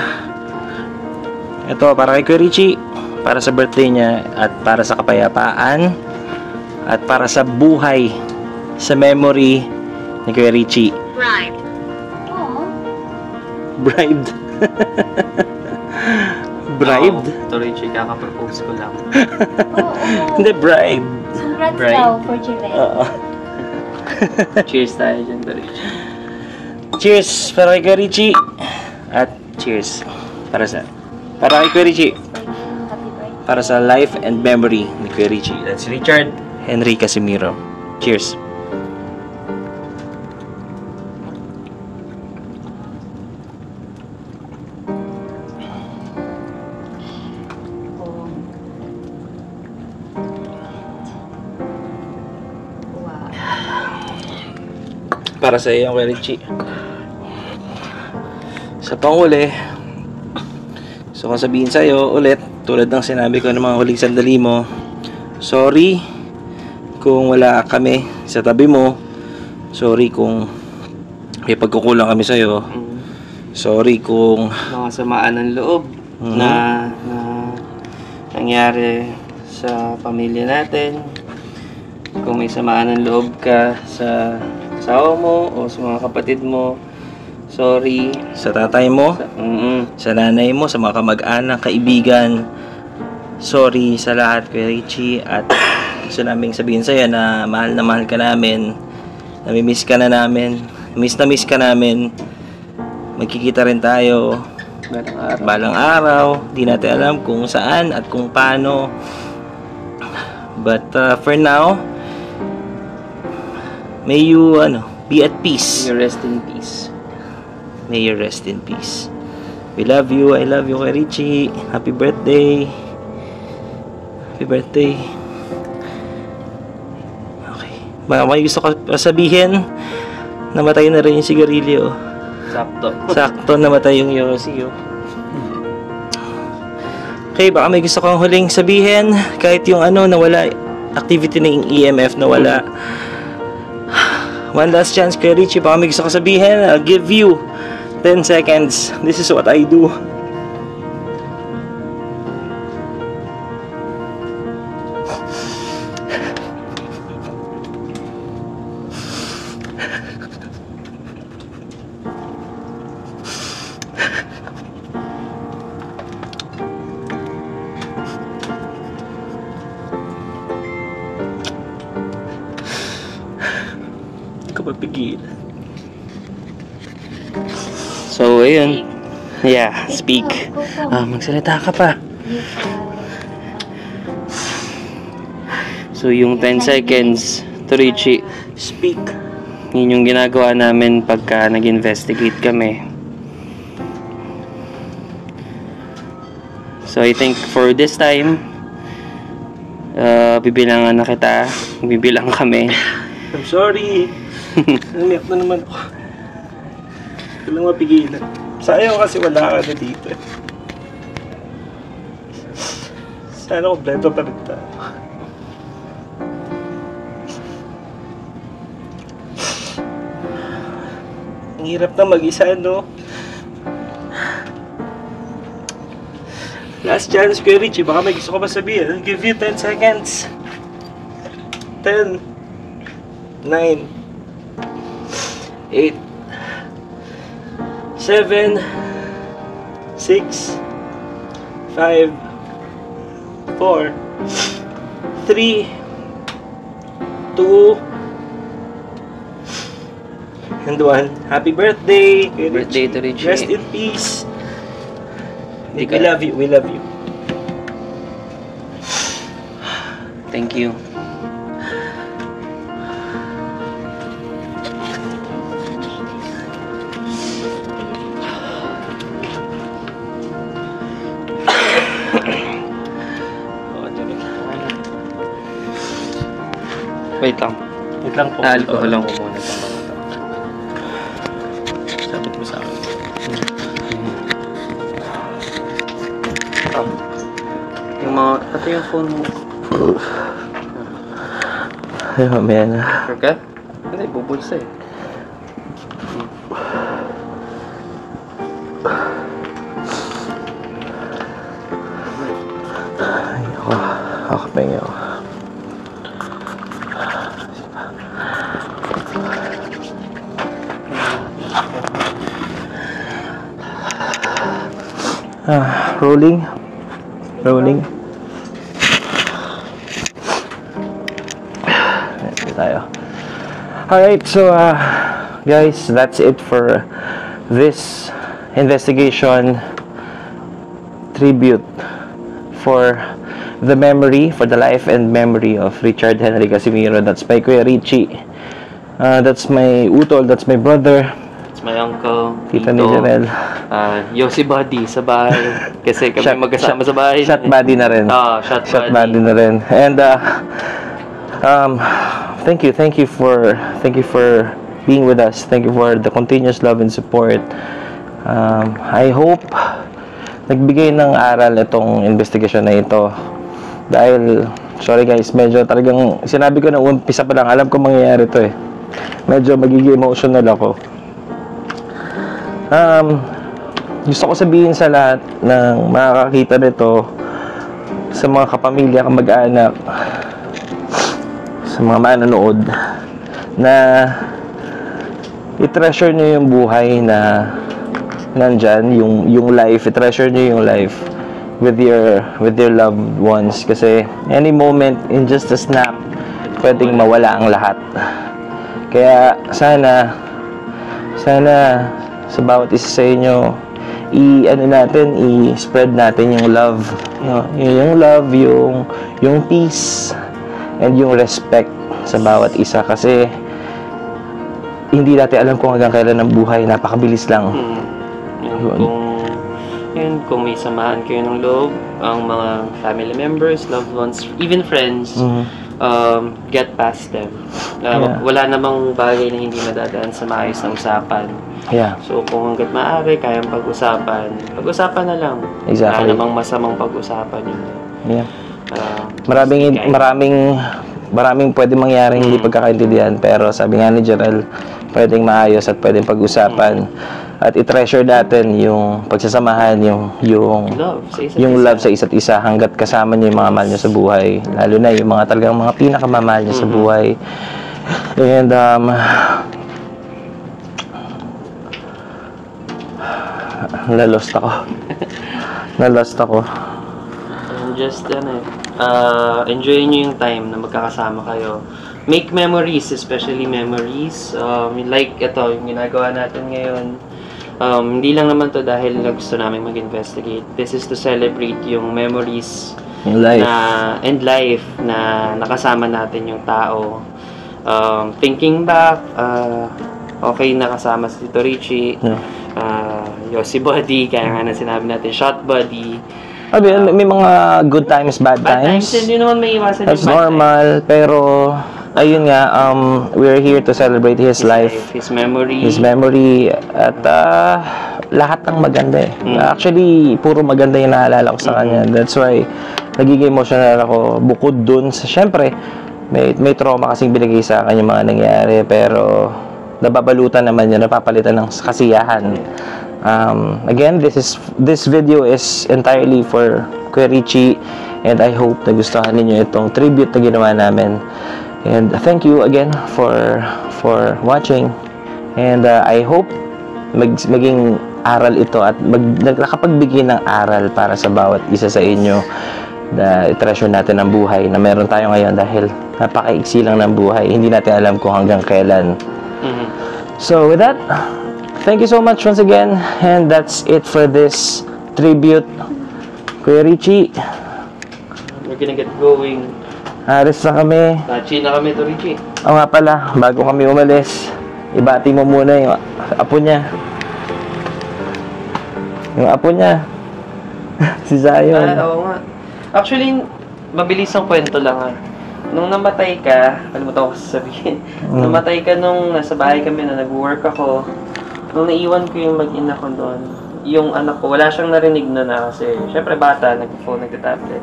ito para kay Kuya Richie, para sa birthday niya, at para sa kapayapaan, at para sa buhay, sa memory ni Kuya Richie. Bribed. Oh. Bribed? Bribed? Ito Richie, kakapropose ko lang. Hindi, bribed. Congrats Bribed. daw for Jirel. Oo. Cheers tayo dyan, Richie. Cheers para kay Kuya Richie. At cheers para sa Para kay Kuya Richie. Happy birthday. Para sa life and memory ni Kuya Richie. That's Richard Henry Casimiro. Cheers. Wow. Para sa iyo, Kuya Richie. Sa panghuli, gusto kong sabihin sa'yo ulit, tulad ng sinabi ko ng mga huling sandali mo, sorry kung wala kami sa tabi mo. Sorry kung may pagkukulang kami sa'yo. Sorry kung Mga samaan ng loob na nangyari sa pamilya natin. Kung may samaan ng loob ka sa asawa mo o sa mga kapatid mo, sorry. sa tatay mo, sa nanay mo, sa mga kamag-anak, kaibigan, sorry sa lahat, Kuya Richie. At gusto naming sabihin sa'yo na mahal ka namin, namimiss ka na namin, miss ka namin. Magkikita rin tayo balang araw. Di natin alam kung saan at kung paano, but for now, may you be at peace. You rest in peace. May you rest in peace. We love you. I love you, Kuya Richie. Happy birthday. Happy birthday. Okay. May gusto ko sabihin. Namatay na rin yung sigarilyo. Sakto namatay yung Yossi. Okay, baka may gusto kong huling sabihin. Kahit yung nawala, activity ng EMF nawala. One last chance, Kuya Richie. Baka may gusto kong sabihin. I'll give you 10 seconds. This is what I do. Hindi ko mapigilan. So, ayun. Yeah, speak. Magsalita ka pa. So, yung 10 seconds to Richie. Speak. Yun yung ginagawa namin pagka nag-investigate kami. So, I think for this time, bibilangan na kita. Bibilang kami. I'm sorry. Namiyak na naman ako. Hindi ko lang mapigilan. Sayang kasi wala ka na dito. Sana kompleto pa rin tayo. Ang hirap na mag-isa, no? Last chance, Kuya Richie. Baka may gusto ko ba sabihin? I'll give you 10 seconds. 10 9 8 7 6 5 4 3 2 and 1. Happy birthday! Birthday to Richie. Rest in peace. Hindi We ka- love you. We love you. Thank you. Wait lang. Wait lang po. Alcohol lang ko muna itong mga to. Sabit mo sa akin. Yung mga... Ito yung phone mo. Ay, mamaya na. Sure ka? Hindi, bubulsa eh. Ay, ako pahinga ako. Rolling. Ito tayo. Alright, so guys, that's it for this investigation 3 tribute for the memory, for the life and memory of Richard Henry Casimiro. That's by Kuya Richie. That's my utol, that's my brother. It's my uncle, Tita ni Janelle. Yossi Buddy sa bahay. Kasi kami magkasama sa bahay. Shot buddy na rin. Shot buddy na rin. And thank you for being with us. Thank you for the continuous love and support. I hope nagbigay ng aral itong investigasyon na ito. Dahil, sorry guys, medyo talagang sinabi ko na umpisa pa lang, alam ko mangyayari ito eh. Medyo magiging emotional ako. Gusto ko sabihin sa lahat ng makakakita nito, sa mga kapamilya, kamag-anak, sa mga manonood, na i-treasure nyo yung buhay na nandyan, yung life, i-treasure nyo yung life with your loved ones, kasi any moment, in just a snap, pwedeng mawala ang lahat. Kaya sana sa bawat isa sa inyo, i-spread natin yung love, yung peace and yung respect sa bawat isa, kasi hindi natin alam kung hanggang kailan ang buhay, napakabilis lang. Kung may samahan kayo ng loob, ang mga family members, loved ones, even friends, get past them. Wala namang bagay na hindi madadaan sa maayos na usapan. So kung hanggat maaari, kayang pag-usapan na lang. Exactly. Wala namang masamang pag-usapan yun. Maraming pwede mangyaring hindi pagkakaintindihan, pero sabi nga ni Jarel, pwedeng maayos at pwedeng pag-usapan. At i-treasure natin yung pagsasamahan, yung love sa isa't isa hanggat kasama niyo yung mga mahal niyo sa buhay. Lalo na yung mga talagang mga pinakamamahal niyo sa buhay. And nalost ako. And just enjoy nyo yung time na magkakasama kayo. Make memories, especially memories. Like ito, yung ginagawa natin ngayon. Hindi lang naman to dahil gusto namin mag-investigate. This is to celebrate yung memories and life na nakasama natin yung tao. Thinking back, okay, nakasama si Tito Richie, Yossi Buddy, kaya nga na sinabi natin, Shot Buddy. May mga good times, bad times. Yun naman may iwasan. That's normal, pero ayun nga, we're here to celebrate his life, his memory, at lahat ng maganda eh. Actually, puro maganda yung naalala ko sa kanya. That's why nagiging emotional ako. Bukod dun sa, syempre, may trauma kasing binigay sa akin yung mga nangyari, pero nababalutan naman yun, napapalitan ng kasiyahan. Again, this video is entirely for Kuya Richie, and I hope nagustuhan ninyo itong tribute na ginawa namin. And thank you again for watching, and I hope maging aral ito at nakapagbigay ng aral para sa bawat isa sa inyo, na i-treasure natin ang buhay na meron tayo ngayon, dahil napakaiksi lang ng buhay, hindi natin alam kung hanggang kailan. So with that, thank you so much once again, and that's it for this tribute. Kuya Richie, we're gonna get going. Aris na kami. Tachi na kami to, Richie. Oo nga pala, bago kami umalis, ibati mo muna yung apo niya. Yung apo niya. Si Zion. Oo nga. Actually, mabilis ang kwento lang Nung namatay ka, kalimutan ko sasabihin. Namatay ka nung nasa bahay kami na nag-work ako. Nung naiwan ko yung mag-ina ko doon, yung anak ko, wala siyang narinig na kasi, syempre bata, nag-phone, nag-tablet.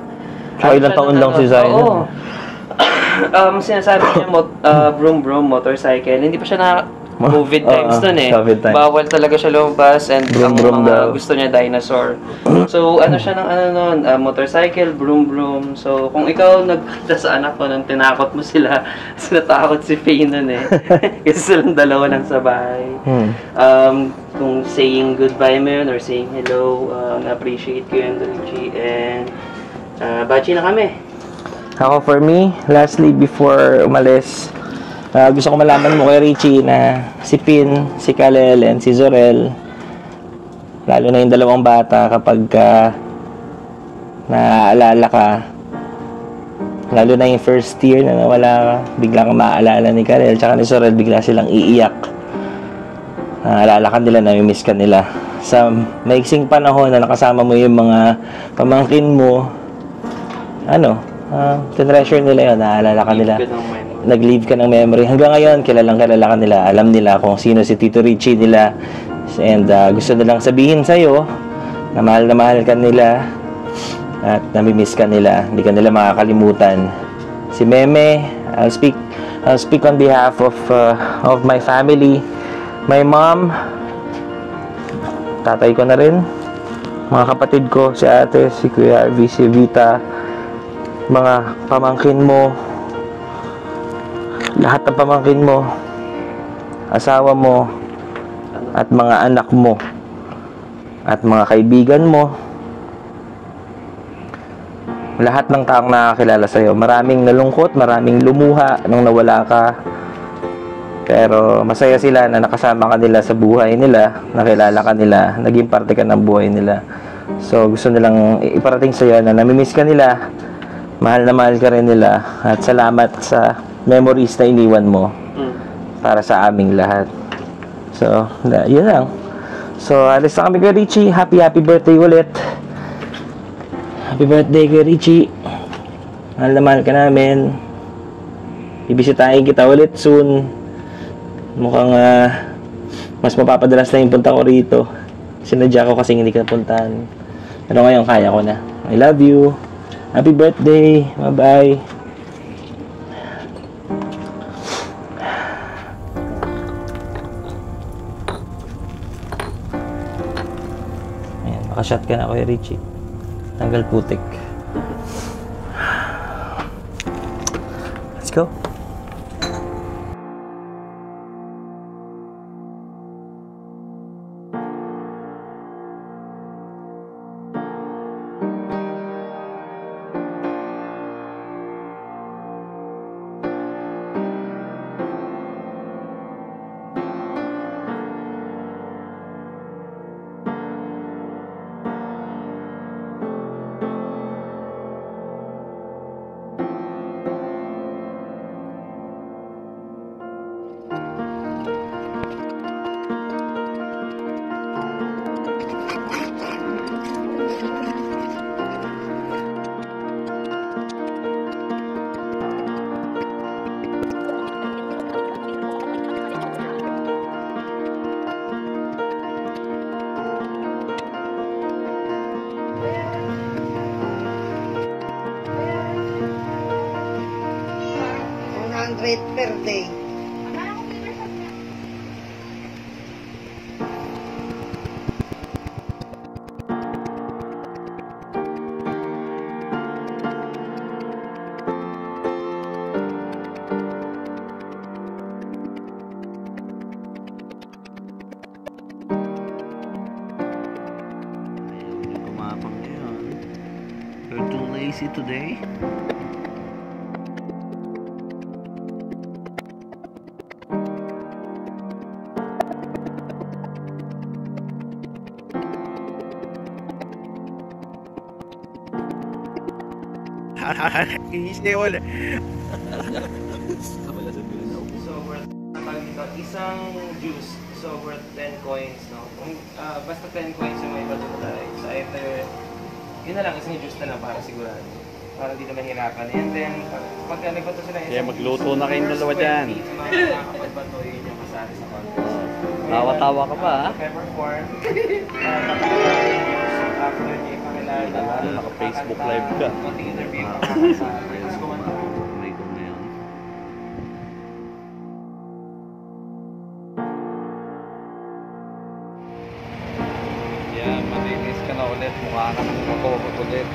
So, ilang taon lang si Zion? Oo. Sinasabi niya, broom, motorcycle. Hindi pa siya na COVID times nun eh. COVID times. Bawal talaga siya lumabas, and ang Broom mga daw. gusto niya dinosaur. So, siya ng motorcycle, broom. So, kung ikaw nagpakita sa anak ko nang tinakot mo sila, natakot si Faye nun eh. Kasi silang dalawa lang sa bahay. Kung saying goodbye mo yun or saying hello, na-appreciate ko yun, Richie. And, bachi na kami. Ako, for me, lastly, before umalis, gusto ko malaman mo kay Richie na si Pin, si Kalel, and si Zorel, lalo na yung dalawang bata, kapag naaalala ka. Lalo na yung first year na nawala ka, bigla kang maaalala ni Karel tsaka ni Sorel, bigla silang iiyak. Naaalala ka nila, nami-miss ka nila. Sa maiksing panahon na nakasama mo yung mga pamangkin mo, tinreasure nila yun, naaalala ka nila. Nag-leave ka ng memory. Hanggang ngayon, kilalang kilala ka nila. Alam nila kung sino si Tito Richie nila. And gusto nilang sabihin sa'yo na mahal ka nila at nami-miss ka nila. Hindi ka nila makakalimutan. Si Meme, I'll speak on behalf of my family, my mom, tatay ko na rin, mga kapatid ko, si ate, si Kuya Arvy, si Vita, mga pamangkin mo, lahat ng pamangkin mo, asawa mo, at mga anak mo, at mga kaibigan mo, lahat ng taong nakakilala sa'yo. Maraming nalungkot, maraming lumuha nung nawala ka. Pero masaya sila na nakasama ka nila sa buhay nila, nakilala ka nila, naging parte ka ng buhay nila. So gusto nilang iparating sa'yo na namimiss ka nila, mahal na mahal ka rin nila, at salamat sa memories na iniwan mo para sa aming lahat. So, yun lang. So, alis na kami kay Richie. Happy birthday ulit. Happy birthday kay Richie. Mahal na mahal ka namin. Ibisitahin kita ulit soon. Mukhang mas mapapadalas na yung punta ko rito. Sinadya ko kasi hindi ka puntahan. Pero ngayon kaya ko na. I love you. Happy birthday. Bye-bye. Ayan, makashot ka na Kuya Richie. Tanggal putik. Let's go. Per day. Kumapang yun. You're too lazy today. So, isang juice, so worth 10 coins, no? Kung, basta 10 coins yung may budget tayo. So, either, yun na lang, isang juice na lang para sigurado. Para hindi na mahirapan. And then, pag nagbato sila isang magluto na kayong dalawa dyan. Makakapagbato yun yung kasali sa contest. Tawa-tawa ka pa, ha? Pepper corn. After niya ipakilala. Naka-Facebook live ka. Konting interview yung pakakasali. Let's go on. May ko na yun. Yeah, malinis ka na ulit. Mukha ka nang magkukot ulit.